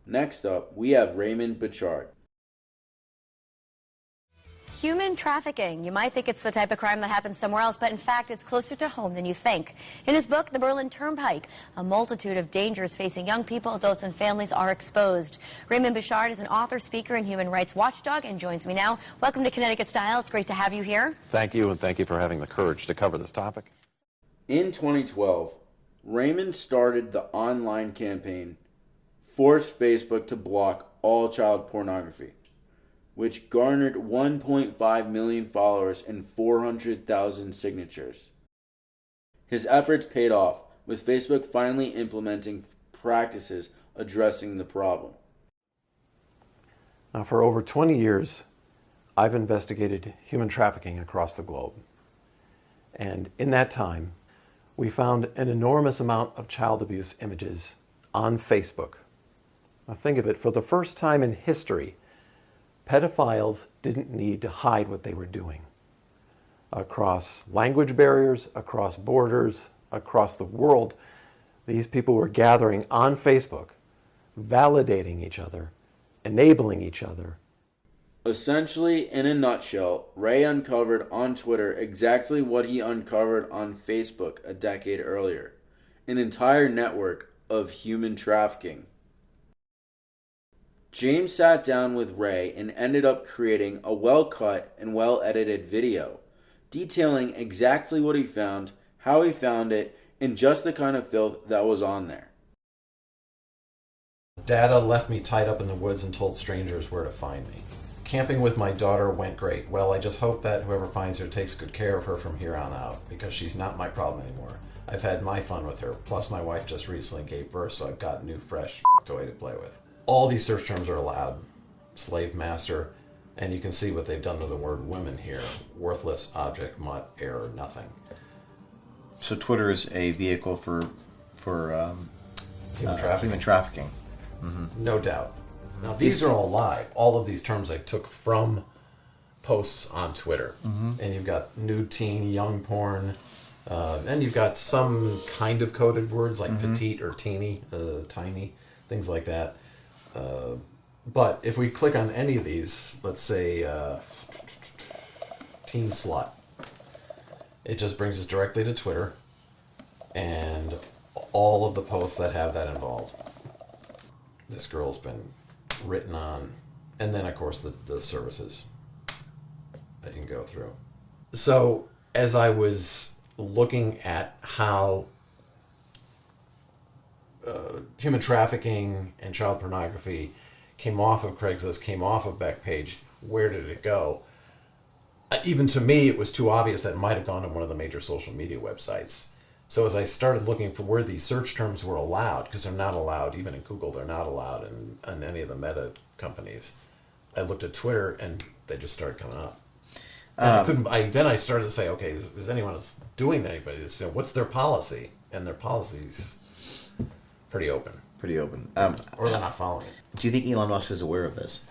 Next up, we have Raymond Bichard. Human trafficking. You might think it's the type of crime that happens somewhere else, but in fact, it's closer to home than you think. In his book, The Berlin Turnpike, a multitude of dangers facing young people, adults, and families are exposed. Raymond Bichard is an author, speaker, and human rights watchdog and joins me now. Welcome to Connecticut Style. It's great to have you here. Thank you, and thank you for having the courage to cover this topic. In 2012, Raymond started the online campaign Force Facebook to block all child pornography, which garnered 1.5 million followers and 400,000 signatures. His efforts paid off, with Facebook finally implementing practices addressing the problem. Now, for over 20 years, I've investigated human trafficking across the globe. And in that time, we found an enormous amount of child abuse images on Facebook. Now think of it, for the first time in history, pedophiles didn't need to hide what they were doing. Across language barriers, across borders, across the world, these people were gathering on Facebook, validating each other, enabling each other. Essentially, in a nutshell, Ray uncovered on Twitter exactly what he uncovered on Facebook a decade earlier: an entire network of human trafficking. James sat down with Ray and ended up creating a well-cut and well-edited video detailing exactly what he found, how he found it, and just the kind of filth that was on there. Data left me tied up in the woods and told strangers where to find me. Camping with my daughter went great. Well, I just hope that whoever finds her takes good care of her from here on out, because she's not my problem anymore. I've had my fun with her, plus my wife just recently gave birth, so I've got a new fresh toy to play with. All these search terms are allowed. Slave master, and you can see what they've done to the word women here. Worthless, object, mutt, error, nothing. So Twitter is a vehicle for human trafficking. Human trafficking. Mm-hmm. No doubt. Now, these are all live. All of these terms I took from posts on Twitter. Mm-hmm. And you've got nude teen, young porn, and you've got some kind of coded words like petite or teeny, tiny, things like that. But if we click on any of these, let's say teen slut, it just brings us directly to Twitter and all of the posts that have that involved. This girl's been written on, and then of course the services that you can go through. So as I was looking at how human trafficking and child pornography came off of Craigslist, came off of Backpage, where did it go? Even to me, it was too obvious that it might have gone to one of the major social media websites. So as I started looking for where these search terms were allowed, because they're not allowed, even in Google, they're not allowed in any of the meta companies, I looked at Twitter and they just started coming up. And then I started to say, okay, is anyone else doing anybody? So what's their policy? And their policy's pretty open. Pretty open. Or they're not following it. Do you think Elon Musk is aware of this?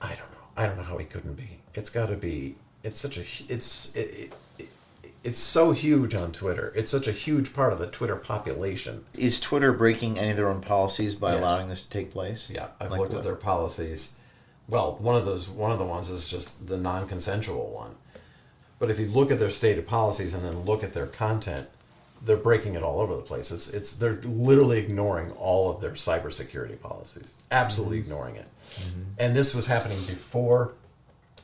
I don't know. I don't know how he couldn't be. It's got to be. It's such a. It's so huge on Twitter. It's such a huge part of the Twitter population. Is Twitter breaking any of their own policies by allowing this to take place? Yeah, I've looked at their policies. Well, one of the ones is just the non-consensual one. But if you look at their stated policies and then look at their content, they're breaking it all over the place. They're literally ignoring all of their cybersecurity policies. Absolutely ignoring it. Mm-hmm. And this was happening before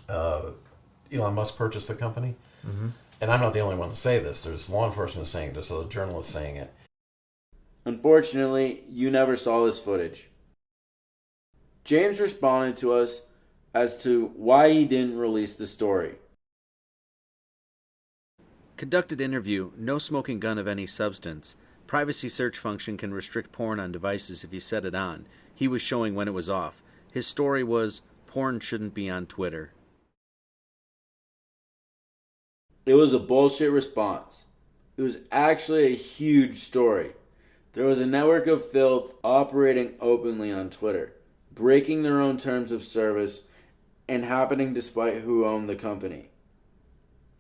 Elon Musk purchased the company. Mm-hmm. And I'm not the only one to say this. There's law enforcement saying it. There's other journalists saying it. Unfortunately, you never saw this footage. James responded to us as to why he didn't release the story. Conducted interview, no smoking gun of any substance. Privacy search function can restrict porn on devices if you set it on. He was showing when it was off. His story was, porn shouldn't be on Twitter. It was a bullshit response. It was actually a huge story. There was a network of filth operating openly on Twitter, breaking their own terms of service, and happening despite who owned the company.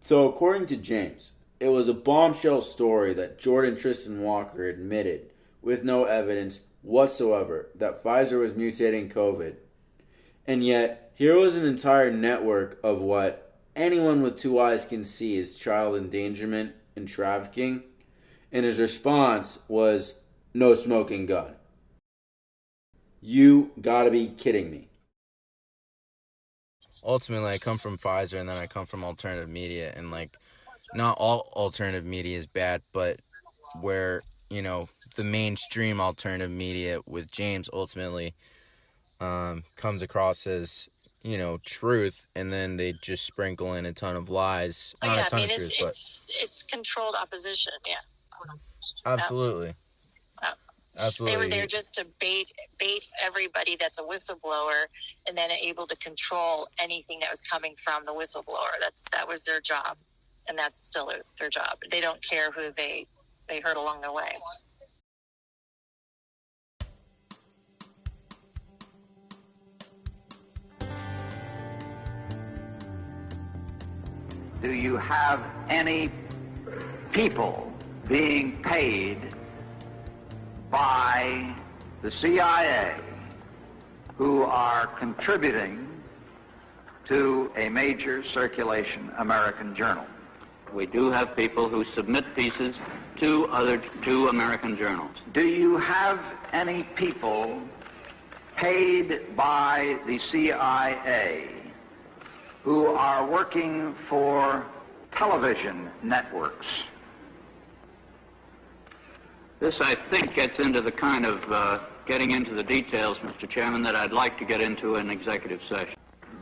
So according to James, it was a bombshell story that Jordan Tristan Walker admitted, with no evidence whatsoever, that Pfizer was mutating COVID. And yet, here was an entire network of what anyone with two eyes can see is child endangerment and trafficking, and his response was, no smoking gun. You gotta be kidding me. Ultimately, I come from Pfizer, and then I come from alternative media, and not all alternative media is bad, but where, the mainstream alternative media with James ultimately comes across as, truth, and then they just sprinkle in a ton of lies. Oh, Not yeah, a ton of it's, truth, it's controlled opposition, yeah. Absolutely. Absolutely. They were there just to bait everybody that's a whistleblower, and then able to control anything that was coming from the whistleblower. That was their job, and that's still their job. They don't care who they hurt along the way. Do you have any people being paid by the CIA who are contributing to a major circulation American journal? We do have people who submit pieces to American journals. Do you have any people paid by the CIA who are working for television networks? This, I think, gets into the kind of getting into the details, Mr. Chairman, that I'd like to get into in executive session.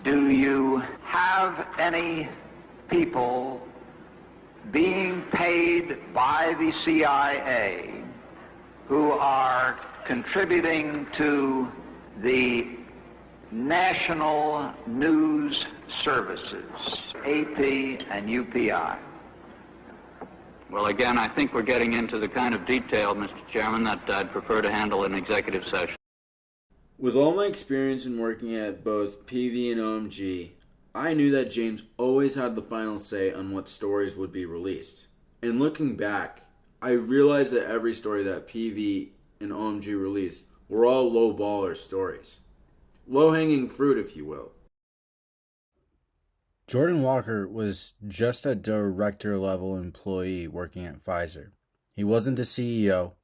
Do you have any people being paid by the CIA who are contributing to the national news services, AP and UPI? Well, again, I think we're getting into the kind of detail, Mr. Chairman, that I'd prefer to handle in executive session. With all my experience in working at both PV and OMG, I knew that James always had the final say on what stories would be released. And looking back, I realized that every story that PV and OMG released were all low-baller stories. Low-hanging fruit, if you will. Jordan Walker was just a director-level employee working at Pfizer. He wasn't the CEO.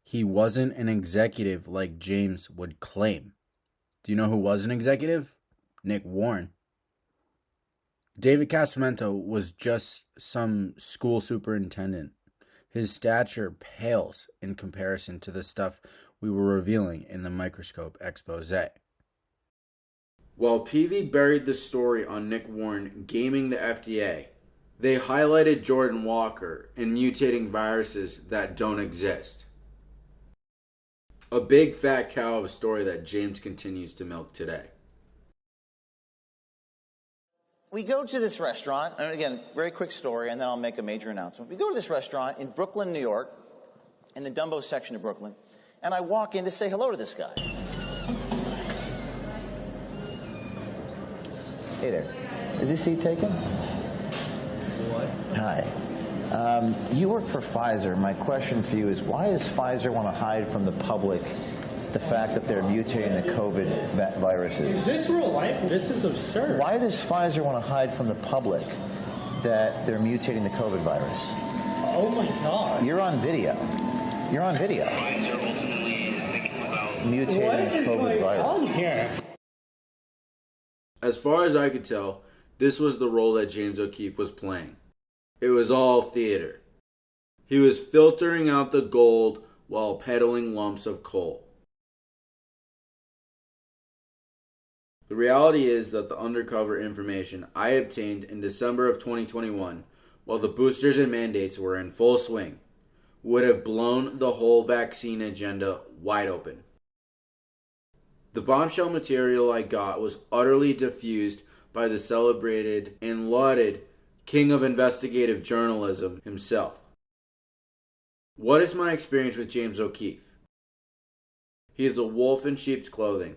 He wasn't an executive like James would claim. Do you know who was an executive? Nick Warren. David Casamento was just some school superintendent. His stature pales in comparison to the stuff we were revealing in the microscope expose. While PV buried the story on Nick Warren gaming the FDA, they highlighted Jordan Walker and mutating viruses that don't exist. A big fat cow of a story that James continues to milk today. We go to this restaurant, and again, very quick story, and then I'll make a major announcement. We go to this restaurant in Brooklyn, New York, in the Dumbo section of Brooklyn, and I walk in to say hello to this guy. Hey there. Is this seat taken? What? Hi. You work for Pfizer. My question for you is, why does Pfizer want to hide from the public the fact that they're mutating the COVID viruses? Is this real life? This is absurd. Why does Pfizer want to hide from the public that they're mutating the COVID virus? Oh my God. You're on video. You're on video. Pfizer ultimately is thinking about mutating the COVID virus. What is going on here? As far as I could tell, this was the role that James O'Keefe was playing. It was all theater. He was filtering out the gold while peddling lumps of coal. The reality is that the undercover information I obtained in December of 2021, while the boosters and mandates were in full swing, would have blown the whole vaccine agenda wide open. The bombshell material I got was utterly diffused by the celebrated and lauded king of investigative journalism himself. What is my experience with James O'Keefe? He is a wolf in sheep's clothing.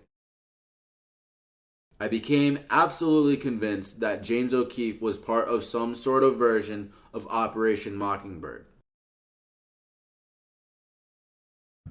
I became absolutely convinced that James O'Keefe was part of some sort of version of Operation Mockingbird.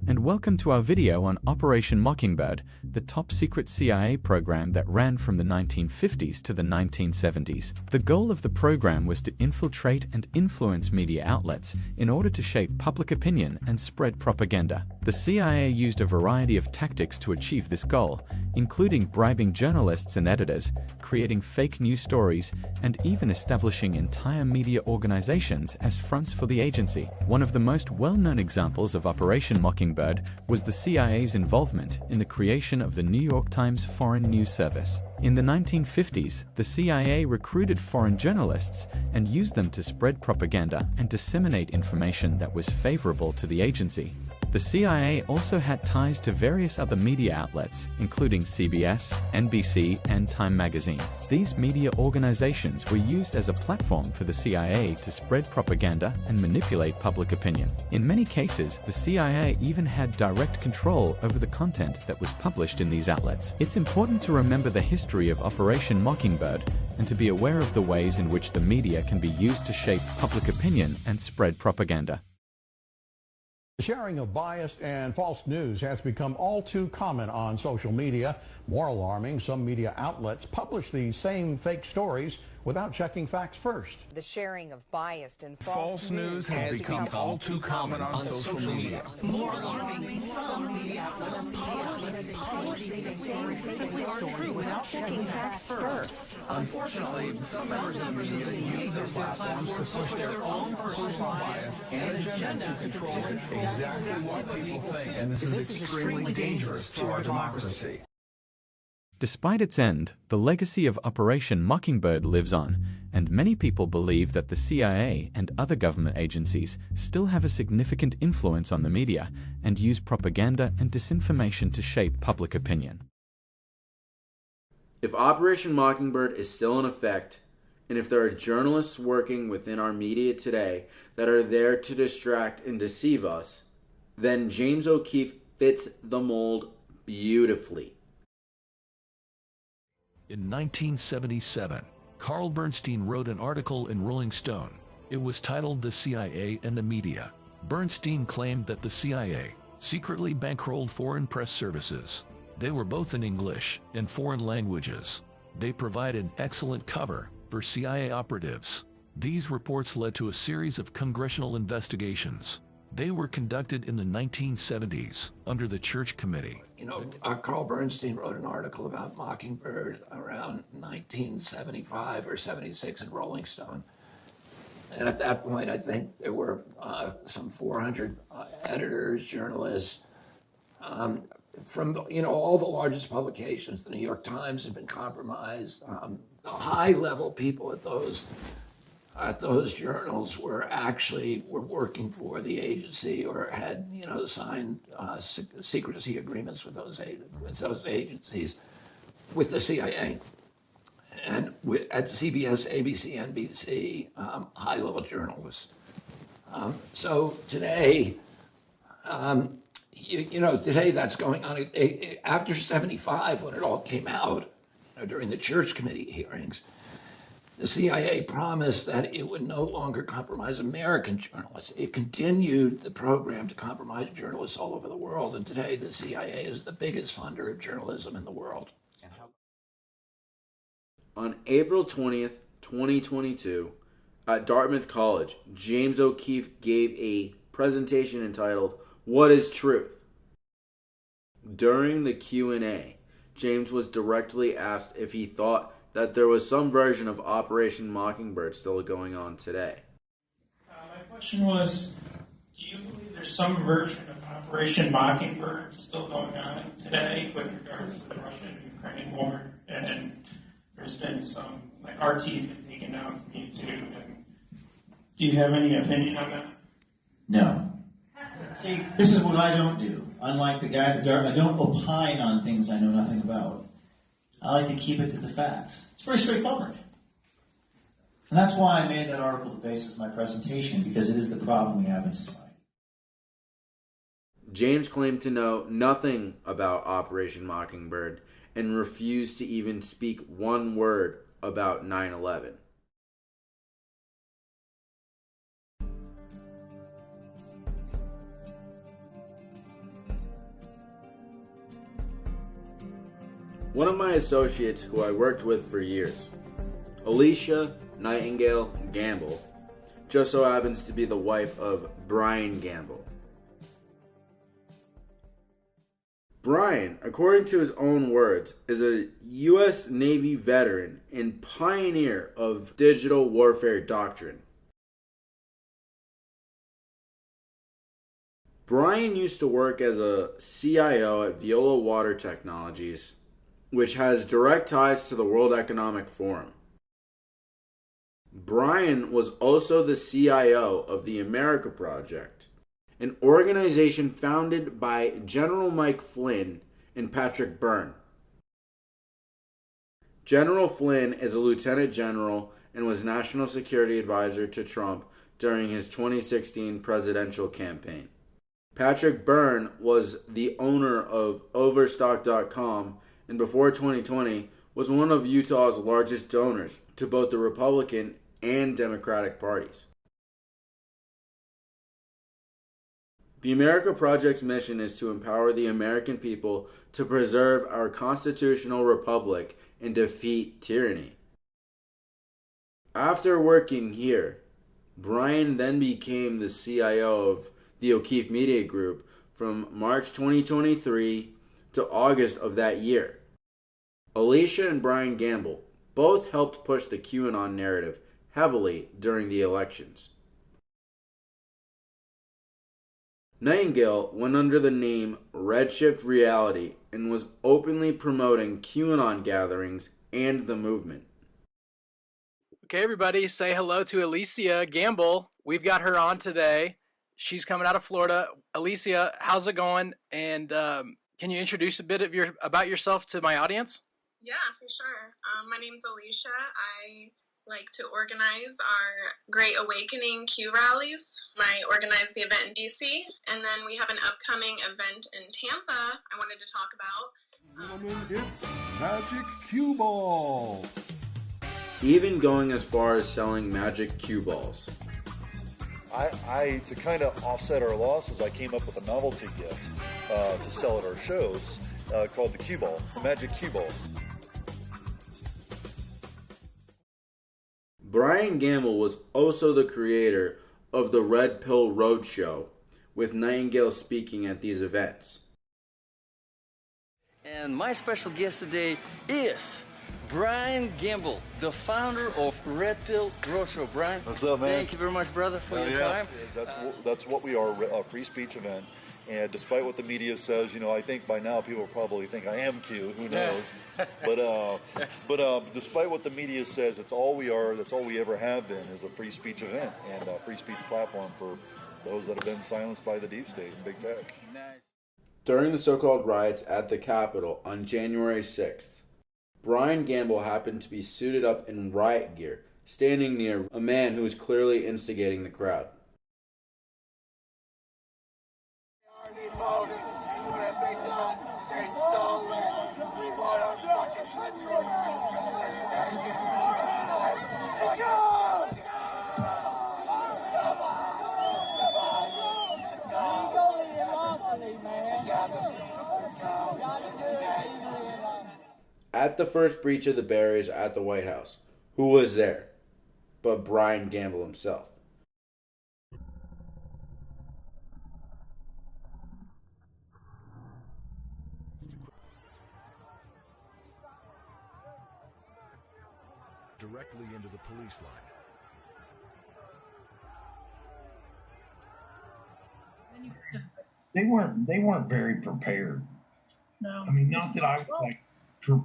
And welcome to our video on Operation Mockingbird, the top-secret CIA program that ran from the 1950s to the 1970s. The goal of the program was to infiltrate and influence media outlets in order to shape public opinion and spread propaganda. The CIA used a variety of tactics to achieve this goal, including bribing journalists and editors, creating fake news stories, and even establishing entire media organizations as fronts for the agency. One of the most well-known examples of Operation Mockingbird Mockingbird was the CIA's involvement in the creation of the New York Times Foreign News Service. In the 1950s, the CIA recruited foreign journalists and used them to spread propaganda and disseminate information that was favorable to the agency. The CIA also had ties to various other media outlets, including CBS, NBC, and Time magazine. These media organizations were used as a platform for the CIA to spread propaganda and manipulate public opinion. In many cases, the CIA even had direct control over the content that was published in these outlets. It's important to remember the history of Operation Mockingbird and to be aware of the ways in which the media can be used to shape public opinion and spread propaganda. The sharing of biased and false news has become all too common on social media. More alarming, some media outlets publish these same fake stories without checking facts first. The sharing of biased and false news has become all too common on social media. More alarming, some media outlets publish these stories simply aren't true without checking facts first. Unfortunately, some members of the media use their platforms to push their own personal bias and agenda to control exactly what people think, and this is extremely dangerous to our democracy. Despite its end, the legacy of Operation Mockingbird lives on, and many people believe that the CIA and other government agencies still have a significant influence on the media and use propaganda and disinformation to shape public opinion. If Operation Mockingbird is still in effect, and if there are journalists working within our media today that are there to distract and deceive us, then James O'Keefe fits the mold beautifully. In 1977, Carl Bernstein wrote an article in Rolling Stone. It was titled "The CIA and the Media." Bernstein claimed that the CIA secretly bankrolled foreign press services. They were both in English and foreign languages. They provided excellent cover for CIA operatives. These reports led to a series of congressional investigations. They were conducted in the 1970s under the Church Committee. You know, Carl Bernstein wrote an article about Mockingbird around 1975 or 76 in Rolling Stone. And at that point, I think there were some 400 editors, journalists, from all the largest publications. The New York Times had been compromised. The high-level people at those journals were working for the agency or had signed secrecy agreements with those agencies, with the CIA, and at CBS, ABC, NBC, high-level journalists. So today, today that's going on. After 75, when it all came out, during the Church Committee hearings, the CIA promised that it would no longer compromise American journalists. It continued the program to compromise journalists all over the world, and today the CIA is the biggest funder of journalism in the world. On April 20th, 2022, at Dartmouth College, James O'Keefe gave a presentation entitled, "What is Truth?" During the Q&A, James was directly asked if he thought that there was some version of Operation Mockingbird still going on today. My question was, do you believe there's some version of Operation Mockingbird still going on today with regards to the Russian-Ukrainian war? And there's been some, like RT's been taken down from YouTube. And do you have any opinion on that? No. See, this is what I don't do. Unlike the guy at the Dartmouth, I don't opine on things I know nothing about. I like to keep it to the facts. It's very straightforward. And that's why I made that article the basis of my presentation, because it is the problem we have in society. James claimed to know nothing about Operation Mockingbird and refused to even speak one word about 9/11. One of my associates who I worked with for years, Alicia Nightingale Gamble, just so happens to be the wife of Brian Gamble. Brian, according to his own words, is a U.S. Navy veteran and pioneer of digital warfare doctrine. Brian used to work as a CIO at Veolia Water Technologies, which has direct ties to the World Economic Forum. Brian was also the CIO of the America Project, an organization founded by General Mike Flynn and Patrick Byrne. General Flynn is a lieutenant general and was national security advisor to Trump during his 2016 presidential campaign. Patrick Byrne was the owner of Overstock.com and before 2020 was one of Utah's largest donors to both the Republican and Democratic parties. The America Project's mission is to empower the American people to preserve our constitutional republic and defeat tyranny. After working here, Brian then became the CIO of the O'Keefe Media Group from March 2023 to August of that year. Alicia and Brian Gamble both helped push the QAnon narrative heavily during the elections. Nightingale went under the name Redshift Reality and was openly promoting QAnon gatherings and the movement. Okay, everybody, say hello to Alicia Gamble. We've got her on today. She's coming out of Florida. Alicia, how's it going? And can you introduce a bit of about yourself to my audience? Yeah, for sure. My name's Alicia. I like to organize our Great Awakening Q rallies. I organize the event in DC, and then we have an upcoming event in Tampa I wanted to talk about. It's Magic Q Ball. Even going as far as selling magic cue balls. I to kind of offset our losses, I came up with a novelty gift to sell at our shows called the Q Ball, the Magic Q Ball. Brian Gamble was also the creator of the Red Pill Roadshow, with Nightingale speaking at these events. And my special guest today is Brian Gamble, the founder of Red Pill Roadshow. Brian, what's up, man? Thank you very much, brother, for your time. That's what we are, a free speech event. And despite what the media says, I think by now people probably think I am Q. Who knows? But despite what the media says, it's all we are. That's all we ever have been, is a free speech event and a free speech platform for those that have been silenced by the deep state and big tech. During the so-called riots at the Capitol on January 6th, Brian Gamble happened to be suited up in riot gear, standing near a man who was clearly instigating the crowd. Voted, and what have they done? They stole it. We want our fucking country back. And they did. Go! At the first breach of the barriers at the White House, who was there but Brian Gamble himself? Directly into the police line. They weren't very prepared. No. I mean, not that I was like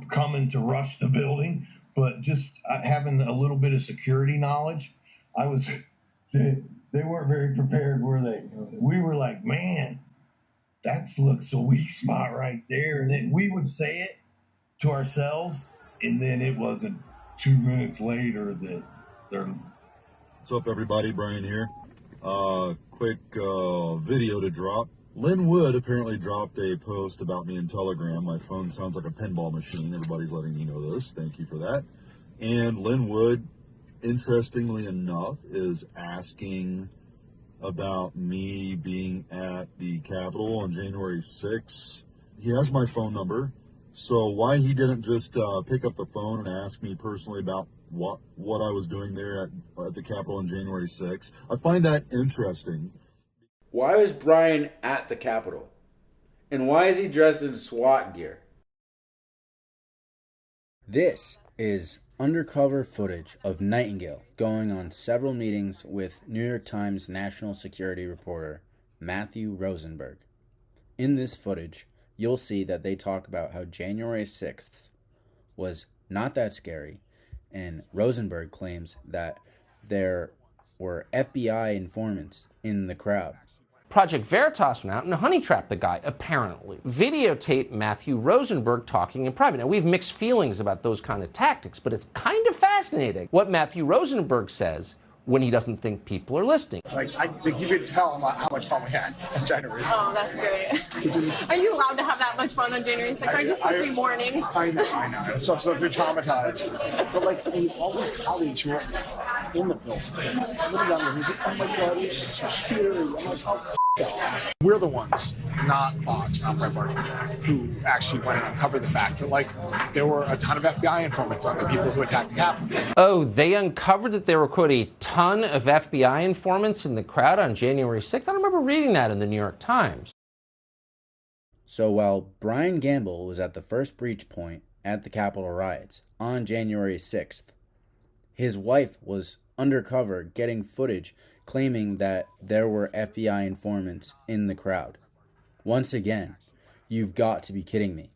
coming to rush the building, but just having a little bit of security knowledge. They weren't very prepared, were they? We were like, man, that looks a weak spot right there. And then we would say it to ourselves, and then it wasn't 2 minutes later that they're... What's up, everybody? Brian here. Quick video to drop. Lynn Wood apparently dropped a post about me in Telegram. My phone sounds like a pinball machine. Everybody's letting me know this. Thank you for that. And Lynn Wood, interestingly enough, is asking about me being at the Capitol on January 6th. He has my phone number. So why he didn't just pick up the phone and ask me personally about what I was doing there at the Capitol on January 6th, I find that interesting. Why was Brian at the Capitol? And why is he dressed in SWAT gear? This is undercover footage of Nightingale going on several meetings with New York Times national security reporter Matthew Rosenberg. In this footage, you'll see that they talk about how January 6th was not that scary, and Rosenberg claims that there were FBI informants in the crowd. Project Veritas went out and honey-trapped the guy, apparently. Videotaped Matthew Rosenberg talking in private. Now, we have mixed feelings about those kind of tactics, but it's kind of fascinating what Matthew Rosenberg says when he doesn't think people are listening. Like, you could tell him how much fun we had on January 6th. Oh, that's great. Are you allowed to have that much fun on January 6th? Aren't you supposed to be mourning? I know. So if you're traumatized. But, like, I mean, all these colleagues who were in the building, a little younger, who's like, oh my God, it's so scary. I'm like, oh, we're the ones, not Fox, not Breitbart, who actually went and uncovered the fact that, like, there were a ton of FBI informants on the people who attacked the Capitol. Oh, they uncovered that there were, quote, a ton of FBI informants in the crowd on January 6th? I don't remember reading that in the New York Times. So while Brian Gamble was at the first breach point at the Capitol riots on January 6th, his wife was undercover getting footage claiming that there were FBI informants in the crowd. Once again, you've got to be kidding me.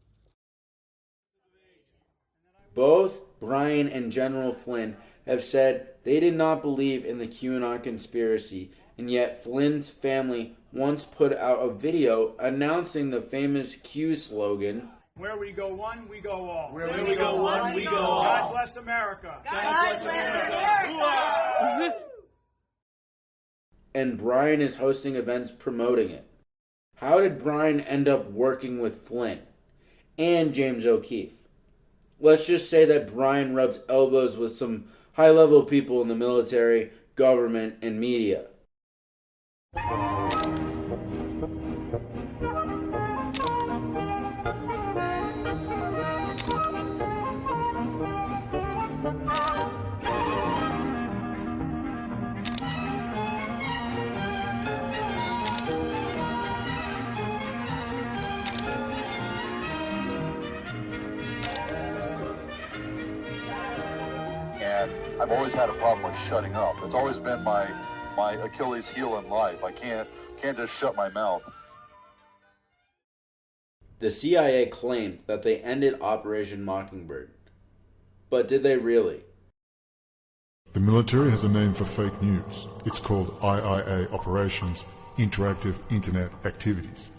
Both Brian and General Flynn have said they did not believe in the QAnon conspiracy, and yet Flynn's family once put out a video announcing the famous Q slogan, "Where we go one, we go all. Where we go one, we go all. God bless America. God bless America." and Brian is hosting events promoting it. How did Brian end up working with Flynn and James O'Keefe? Let's just say that Brian rubs elbows with some high-level people in the military, government, and media. And I've always had a problem with shutting up. It's always been my Achilles heel in life. I can't just shut my mouth. The CIA claimed that they ended Operation Mockingbird. But did they really? The military has a name for fake news. It's called IIA Operations, Interactive Internet Activities.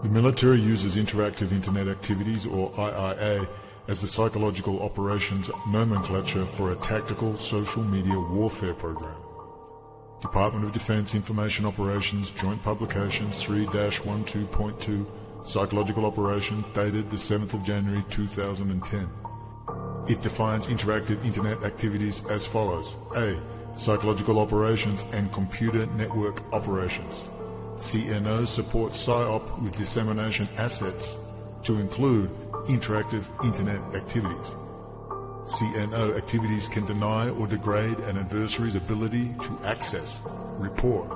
The military uses Interactive Internet Activities, or IIA, as the psychological operations nomenclature for a tactical social media warfare program. Department of Defense Information Operations Joint Publications 3-12.2 Psychological Operations dated the 7th of January 2010. It defines interactive internet activities as follows. A. Psychological operations and computer network operations. CNO supports PSYOP with dissemination assets to include interactive internet activities. CNO activities can deny or degrade an adversary's ability to access, report,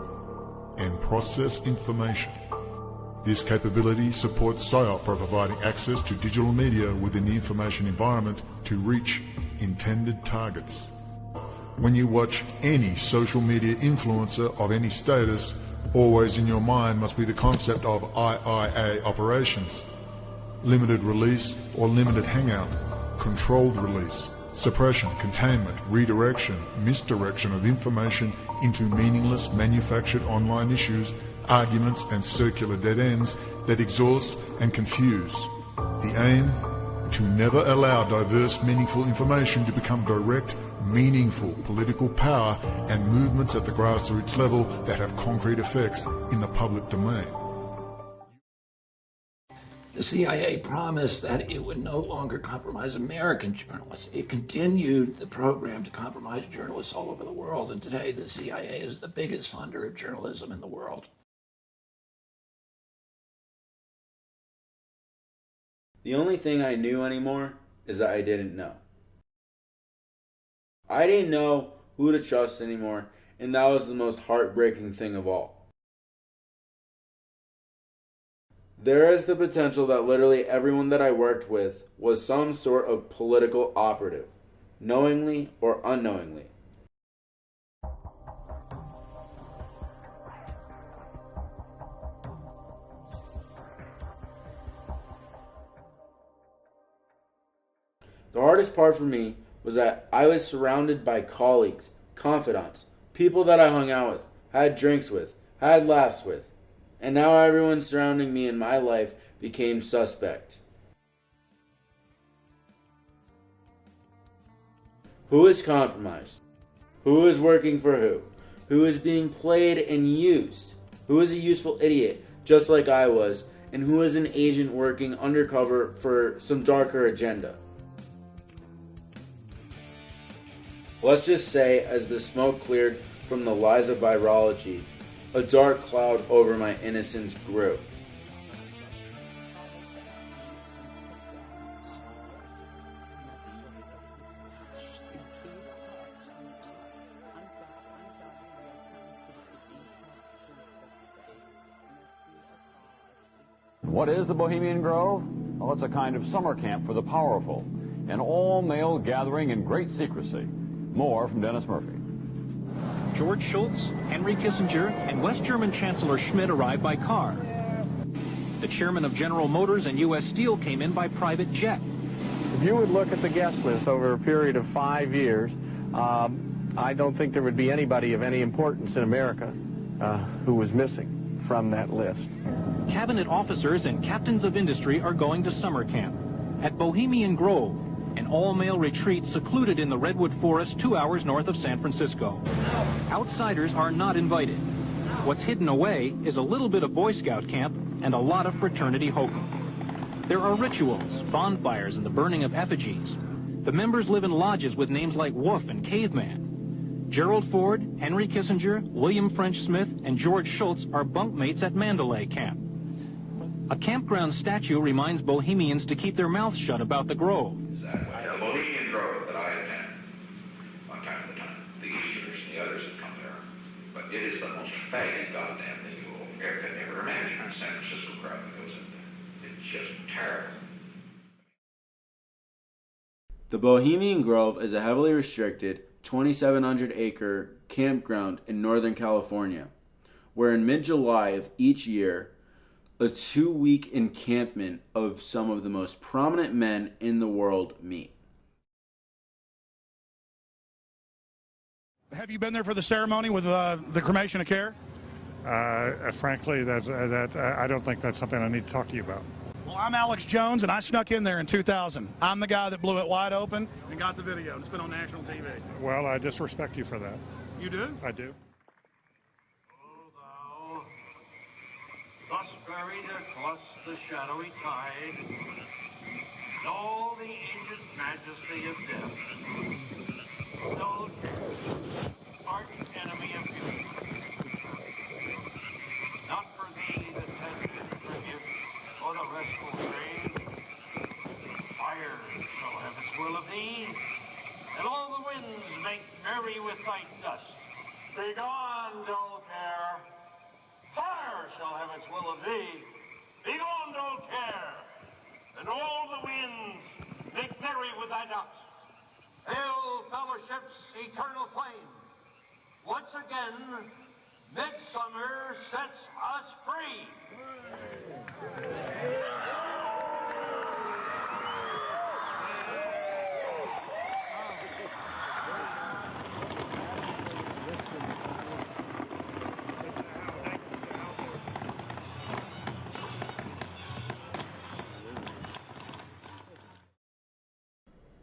and process information. This capability supports PSYOP by providing access to digital media within the information environment to reach intended targets. When you watch any social media influencer of any status, always in your mind must be the concept of IIA operations. Limited release or limited hangout, controlled release, suppression, containment, redirection, misdirection of information into meaningless manufactured online issues, arguments and circular dead ends that exhaust and confuse. The aim? To never allow diverse, meaningful information to become direct, meaningful political power and movements at the grassroots level that have concrete effects in the public domain. The CIA promised that it would no longer compromise American journalists. It continued the program to compromise journalists all over the world, and today the CIA is the biggest funder of journalism in the world. The only thing I knew anymore is that I didn't know. I didn't know who to trust anymore, and that was the most heartbreaking thing of all. There is the potential that literally everyone that I worked with was some sort of political operative, knowingly or unknowingly. hardest part for me was that I was surrounded by colleagues, confidants, people that I hung out with, had drinks with, had laughs with, and now everyone surrounding me in my life became suspect. Who is compromised? Who is working for who? Who is being played and used? Who is a useful idiot, just like I was, and who is an agent working undercover for some darker agenda? Let's just say, as the smoke cleared from the lies of virology, a dark cloud over my innocence grew. What is the Bohemian Grove? Well, it's a kind of summer camp for the powerful, an all-male gathering in great secrecy. More from Dennis Murphy. George Shultz, Henry Kissinger, and West German Chancellor Schmidt arrived by car. The chairman of General Motors and U.S. Steel came in by private jet. If you would look at the guest list over a period of 5 years, I don't think there would be anybody of any importance in America who was missing from that list. Cabinet officers and captains of industry are going to summer camp at Bohemian Grove, an all-male retreat secluded in the Redwood Forest 2 hours north of San Francisco. Outsiders are not invited. What's hidden away is a little bit of Boy Scout camp and a lot of fraternity hokum. There are rituals, bonfires, and the burning of effigies. The members live in lodges with names like Wolf and Caveman. Gerald Ford, Henry Kissinger, William French Smith, and George Shultz are bunkmates at Mandalay Camp. A campground statue reminds Bohemians to keep their mouths shut about the Grove. The Bohemian Grove that I attend, one time at a time, the Easterners and the others that come there, but it is the most faggot goddamn thing you will ever imagine. The San Francisco crowd that goes in there. It's just terrible. The Bohemian Grove is a heavily restricted 2,700-acre campground in Northern California, where in mid-July of each year, a 2-week encampment of some of the most prominent men in the world meet. Have you been there for the ceremony with the cremation of care? Frankly, I don't think that's something I need to talk to you about. Well, I'm Alex Jones, and I snuck in there in 2000. I'm the guy that blew it wide open and got the video. It's been on national TV. Well, I disrespect you for that. You do? I do. Thus buried across the shadowy tide, in all the ancient majesty of death, no art enemy of beauty. Not for thee that has been tribute, or the restful train. Fire shall have its will of thee, and all the winds make merry with thy dust. Begone, dull care. Fire shall have its will of thee. Begone, dull care, and all the winds make merry with thy dust. Hail, fellowship's eternal flame. Once again, midsummer sets us free.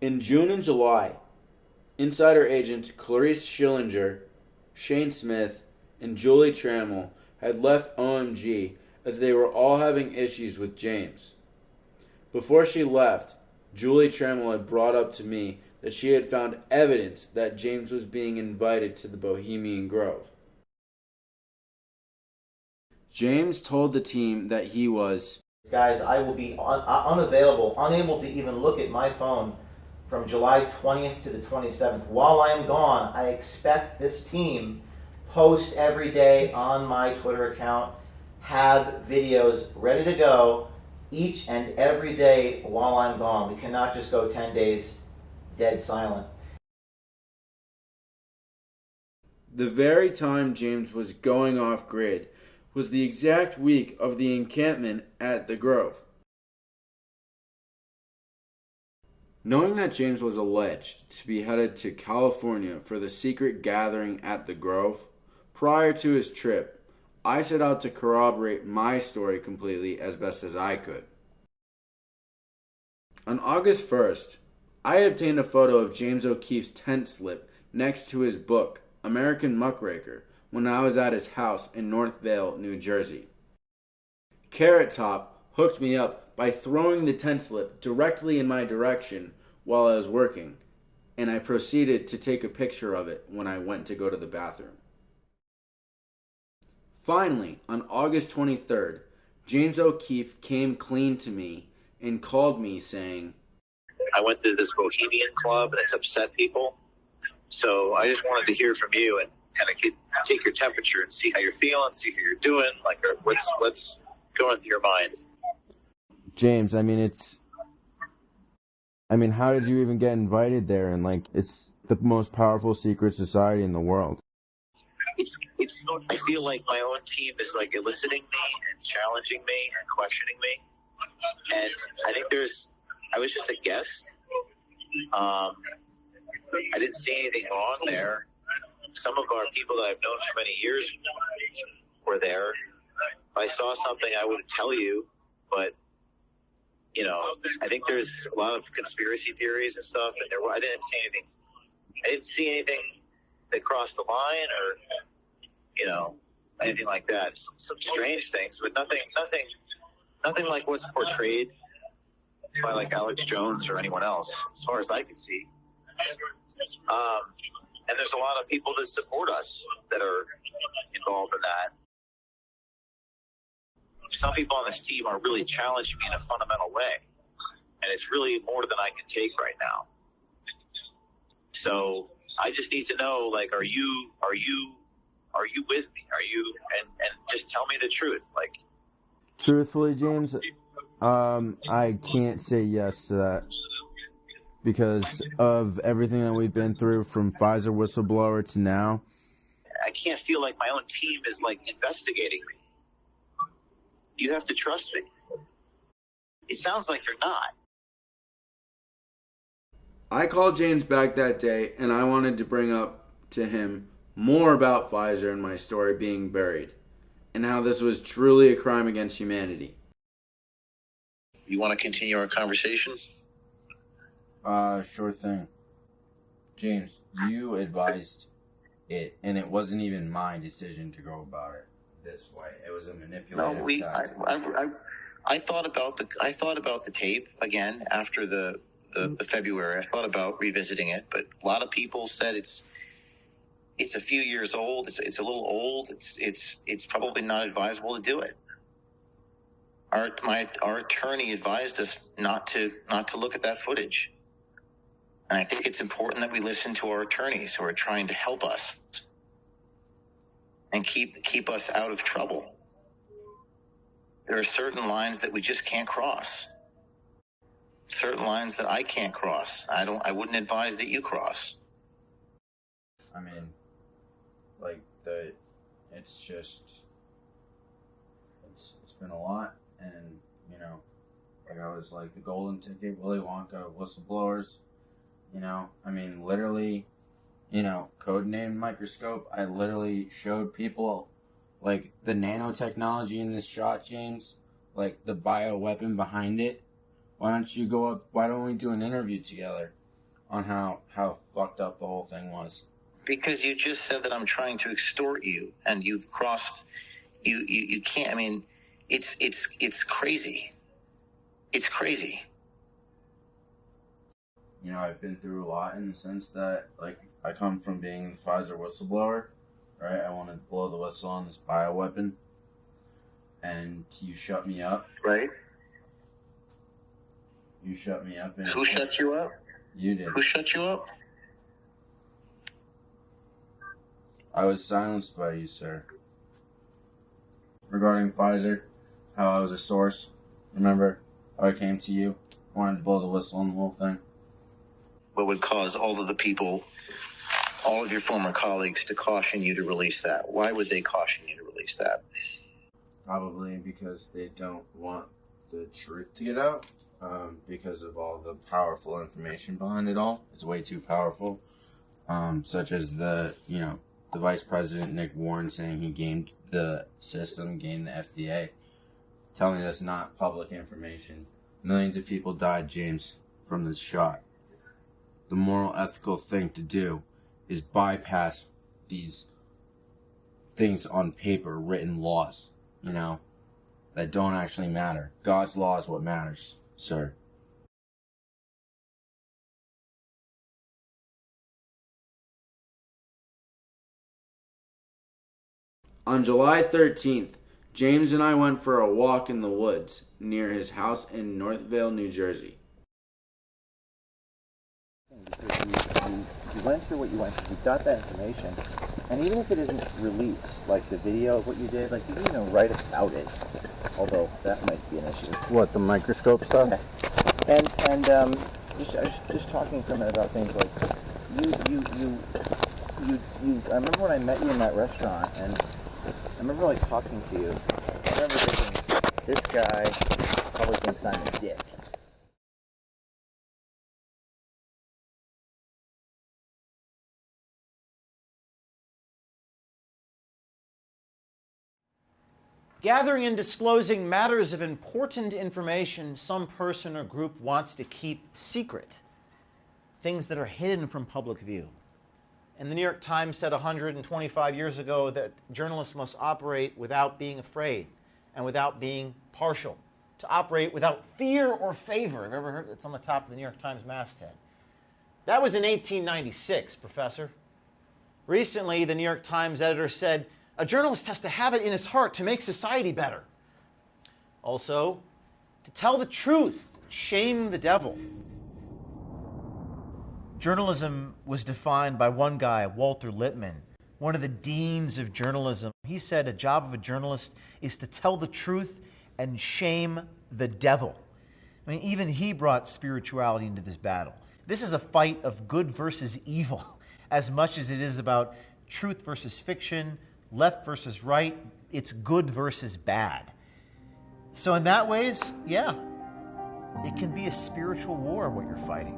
In June and July, insider agents Clarice Schillinger, Shane Smith, and Julie Trammell had left OMG as they were all having issues with James. Before she left, Julie Trammell had brought up to me that she had found evidence that James was being invited to the Bohemian Grove. James told the team that he was, "Guys, I will be unavailable, unable to even look at my phone from July 20th to the 27th. While I am gone, I expect this team post every day on my Twitter account, have videos ready to go each and every day while I'm gone. We cannot just go 10 days dead silent." The very time James was going off grid was the exact week of the encampment at the Grove. Knowing that James was alleged to be headed to California for the secret gathering at the Grove, prior to his trip, I set out to corroborate my story completely as best as I could. On August 1st, I obtained a photo of James O'Keefe's tent slip next to his book, American Muckraker, when I was at his house in North Vale, New Jersey. Carrot Top hooked me up by throwing the tent slip directly in my direction while I was working, and I proceeded to take a picture of it when I went to go to the bathroom. Finally, on August 23rd, James O'Keefe came clean to me and called me saying, I went to this Bohemian club and it's upset people. So I just wanted to hear from you and kind of take your temperature and see how you're feeling, see how you're doing, like what's going through your mind. James, how did you even get invited there? And it's the most powerful secret society in the world. I feel like my own team is eliciting me and challenging me and questioning me. And I think I was just a guest. I didn't see anything wrong there. Some of our people that I've known for many years were there. If I saw something, I would tell you, but I think there's a lot of conspiracy theories and stuff, and I didn't see anything. I didn't see anything that crossed the line or anything like that. Some strange things, but nothing like what's portrayed by Alex Jones or anyone else, as far as I can see. And there's a lot of people that support us that are involved in that. Some people on this team are really challenging me in a fundamental way, and it's really more than I can take right now. So I just need to know, are you with me? Are you, and just tell me the truth. Truthfully, James, I can't say yes to that because of everything that we've been through from Pfizer Whistleblower to now. I can't feel like my own team is investigating me. You have to trust me. It sounds like you're not. I called James back that day, and I wanted to bring up to him more about Pfizer and my story being buried, and how this was truly a crime against humanity. You want to continue our conversation? Sure thing. James, you advised it, and it wasn't even my decision to go about it this way. It was a manipulative tactic. I thought about the tape again after the February. I thought about revisiting it, but a lot of people said it's a few years old. It's a little old. It's probably not advisable to do it. Our attorney advised us not to look at that footage. And I think it's important that we listen to our attorneys who are trying to help us and keep us out of trouble. There are certain lines that we just can't cross. Certain lines that I can't cross. I wouldn't advise that you cross. It's been a lot, and I was the golden ticket, Willy Wonka of whistleblowers. Literally, codename Microscope. I literally showed people the nanotechnology in this shot, James, the bioweapon behind it. Why don't you go up? Why don't we do an interview together on how fucked up the whole thing was? Because you just said that I'm trying to extort you, and you've crossed. You can't. It's crazy. It's crazy. I've been through a lot in the sense that, I come from being the Pfizer whistleblower, right? I wanted to blow the whistle on this bioweapon, and you shut me up. Right. You shut me up. Who shut you up? You did. Who shut you up? I was silenced by you, sir. Regarding Pfizer, how I was a source. Remember how I came to you? Wanted to blow the whistle on the whole thing. What would cause all of the people, all of your former colleagues, to caution you to release that? Why would they caution you to release that? Probably because they don't want the truth to get out. because of all the powerful information behind it all. It's way too powerful. Such as the Vice President, Nick Warren, saying he gamed the system, gamed the FDA, telling us not public information. Millions of people died, James, from this shot. The moral, ethical thing to do is bypass these things on paper, written laws, that don't actually matter. God's law is what matters, sir. On July 13th, James and I went for a walk in the woods near his house in Northvale, New Jersey. You went through what you went through, you got that information, and even if it isn't released, like the video of what you did, like you can even write about it, although that might be an issue. What, the microscope stuff? Yeah. And I was just talking to him about things like you. I remember when I met you in that restaurant, and I remember like talking to you. I remember thinking, this guy probably thinks I'm a dick. Gathering and disclosing matters of important information some person or group wants to keep secret. Things that are hidden from public view. And the New York Times said 125 years ago that journalists must operate without being afraid and without being partial. To operate without fear or favor. Have you ever heard? It's on the top of the New York Times masthead. That was in 1896, Professor. Recently, the New York Times editor said, a journalist has to have it in his heart to make society better. Also, to tell the truth, shame the devil. Journalism was defined by one guy, Walter Lippmann, one of the deans of journalism. He said a job of a journalist is to tell the truth and shame the devil. I mean, even he brought spirituality into this battle. This is a fight of good versus evil, as much as it is about truth versus fiction, left versus right. It's good versus bad. So in that ways, yeah, it can be a spiritual war what you're fighting.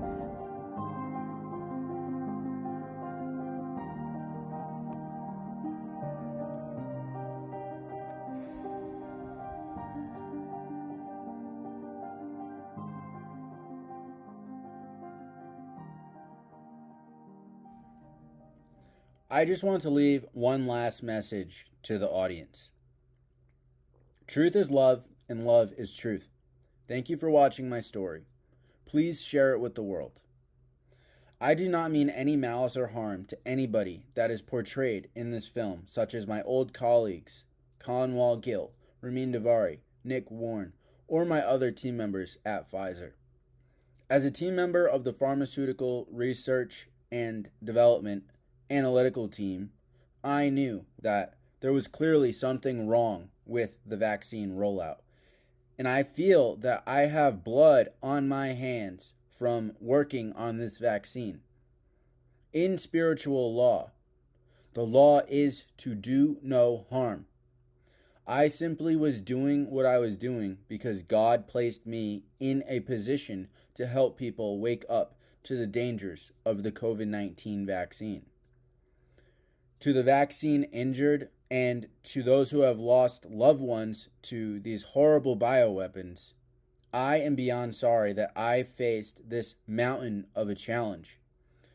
I just want to leave one last message to the audience. Truth is love, and love is truth. Thank you for watching my story. Please share it with the world. I do not mean any malice or harm to anybody that is portrayed in this film, such as my old colleagues, Conwall Gill, Ramin Daivari, Nick Warren, or my other team members at Pfizer. As a team member of the Pharmaceutical Research and Development Analytical team, I knew that there was clearly something wrong with the vaccine rollout. And I feel that I have blood on my hands from working on this vaccine. In spiritual law, the law is to do no harm. I simply was doing what I was doing because God placed me in a position to help people wake up to the dangers of the COVID-19 vaccine. To the vaccine injured and to those who have lost loved ones to these horrible bioweapons, I am beyond sorry that I faced this mountain of a challenge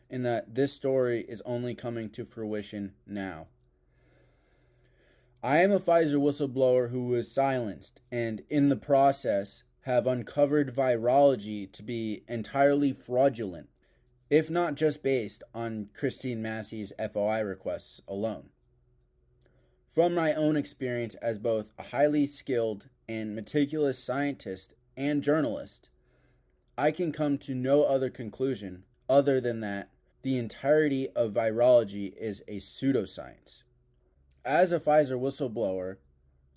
and that this story is only coming to fruition now. I am a Pfizer whistleblower who was silenced and in the process have uncovered virology to be entirely fraudulent, if not just based on Christine Massey's FOI requests alone. From my own experience as both a highly skilled and meticulous scientist and journalist, I can come to no other conclusion other than that the entirety of virology is a pseudoscience. As a Pfizer whistleblower,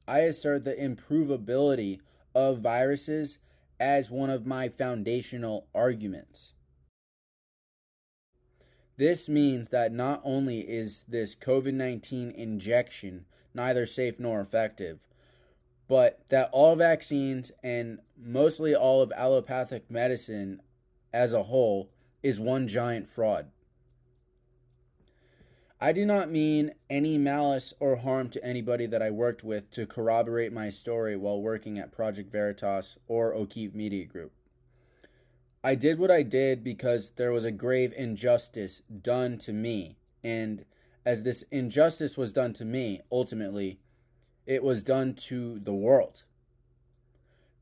I assert the improvability of viruses as one of my foundational arguments. This means that not only is this COVID-19 injection neither safe nor effective, but that all vaccines and mostly all of allopathic medicine as a whole is one giant fraud. I do not mean any malice or harm to anybody that I worked with to corroborate my story while working at Project Veritas or O'Keefe Media Group. I did what I did because there was a grave injustice done to me, and as this injustice was done to me, ultimately, it was done to the world.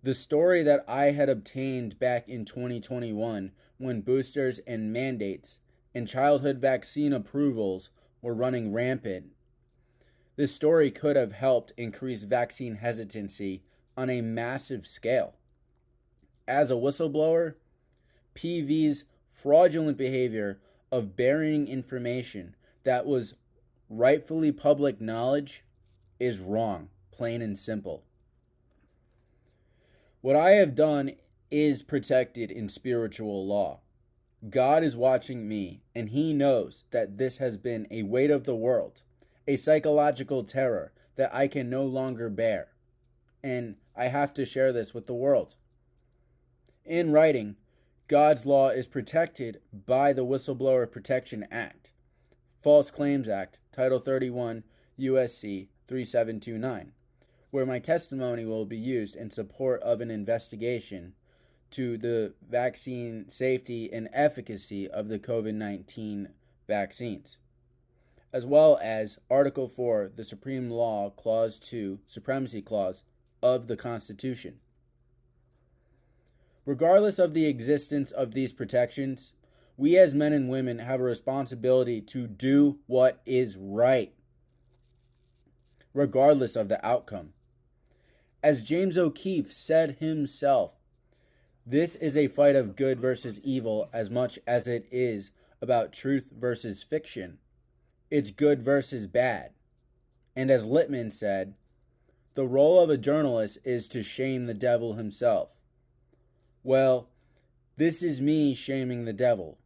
The story that I had obtained back in 2021 when boosters and mandates and childhood vaccine approvals were running rampant, this story could have helped increase vaccine hesitancy on a massive scale. As a whistleblower, PV's fraudulent behavior of burying information that was rightfully public knowledge is wrong, plain and simple. What I have done is protected in spiritual law. God is watching me, and he knows that this has been a weight of the world, a psychological terror that I can no longer bear, and I have to share this with the world. In writing, God's law is protected by the Whistleblower Protection Act, False Claims Act, Title 31, USC 3729, where my testimony will be used in support of an investigation to the vaccine safety and efficacy of the COVID-19 vaccines, as well as Article 4, the Supreme Law, Clause 2, Supremacy Clause of the Constitution. Regardless of the existence of these protections, we as men and women have a responsibility to do what is right, regardless of the outcome. As James O'Keefe said himself, this is a fight of good versus evil as much as it is about truth versus fiction. It's good versus bad. And as Littman said, the role of a journalist is to shame the devil himself. Well, this is me shaming the devil.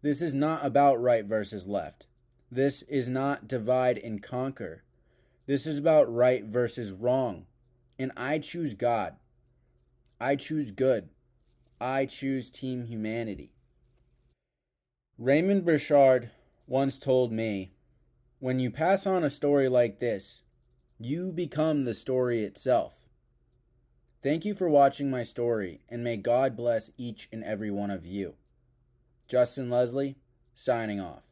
This is not about right versus left. This is not divide and conquer. This is about right versus wrong. And I choose God. I choose good. I choose Team Humanity. Raymond Burchard once told me, when you pass on a story like this, you become the story itself. Thank you for watching my story, and may God bless each and every one of you. Justin Leslie, signing off.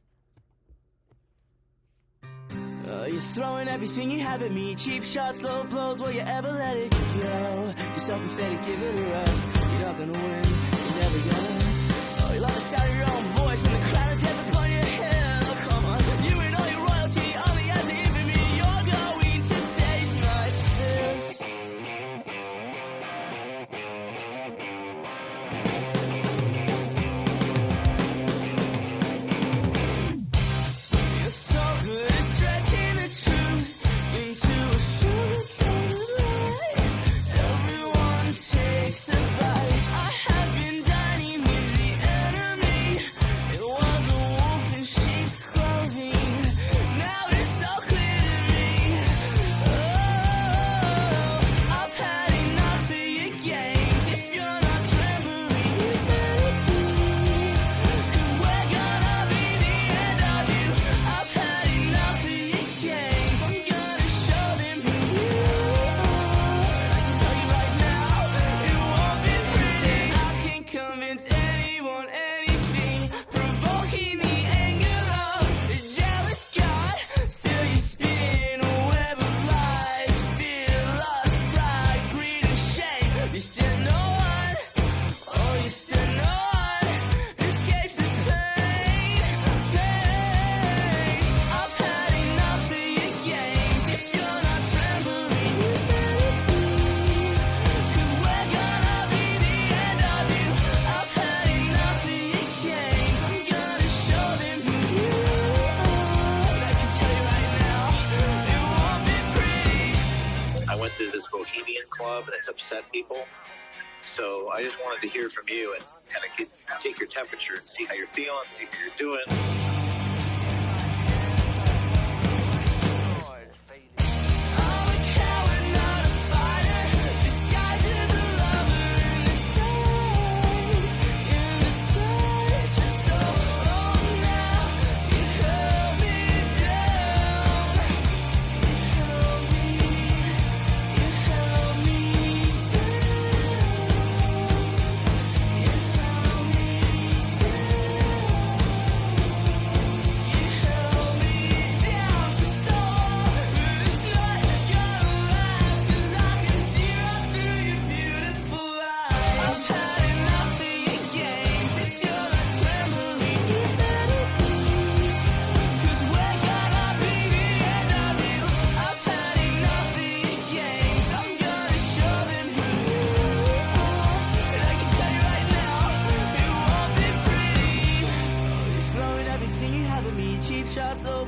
You're throwing everything you have at me. Cheap shots, low blows, will you ever let it go? You're so pathetic, give it a rest. You're not gonna win, you're never gonna. You love the sound of your own voice and the crown of death upon your head. Oh, come on, you and all your royalty, only as an infamy. You're going to take my fist. You're so good at stretching the truth into a sugar-coated lie. Everyone takes a bite. I have been dining with the enemy. It was a wolf in sheep's clothing. Now it's so clear to me. Oh, I've had enough of your games. If you're not trembling, you better be. 'Cause we're gonna be the end of you. I've had enough of your games. I'm gonna show them who you are. I can tell you right now, it won't be pretty. I can convince anyone anything, provoking the anger of a jealous God. Still you spin a web of lies, fear, lust, pride, greed, and shame. You said no one, oh you said no one escapes the pain. I've had enough of your games. If you're not trembling, you better be. 'Cause we're gonna be the end of you. I've had enough of your games. I'm gonna show them who you are. I can tell you right now, it won't be pretty. I went to this Bohemian Club and it's upset people. So I just wanted to hear from you and kind of take your temperature and see how you're feeling, see how you're doing. I'm a coward, not a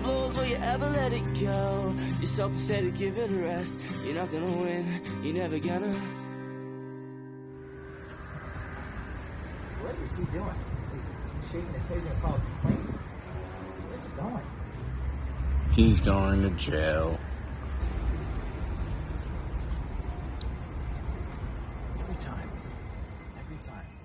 blows, will you ever let it go? You're so pathetic, give it a rest. You're not gonna win, you're never gonna. What is he doing? He's shaking his head and calling complaint. Where's he going? He's going to jail. Every time. Every time.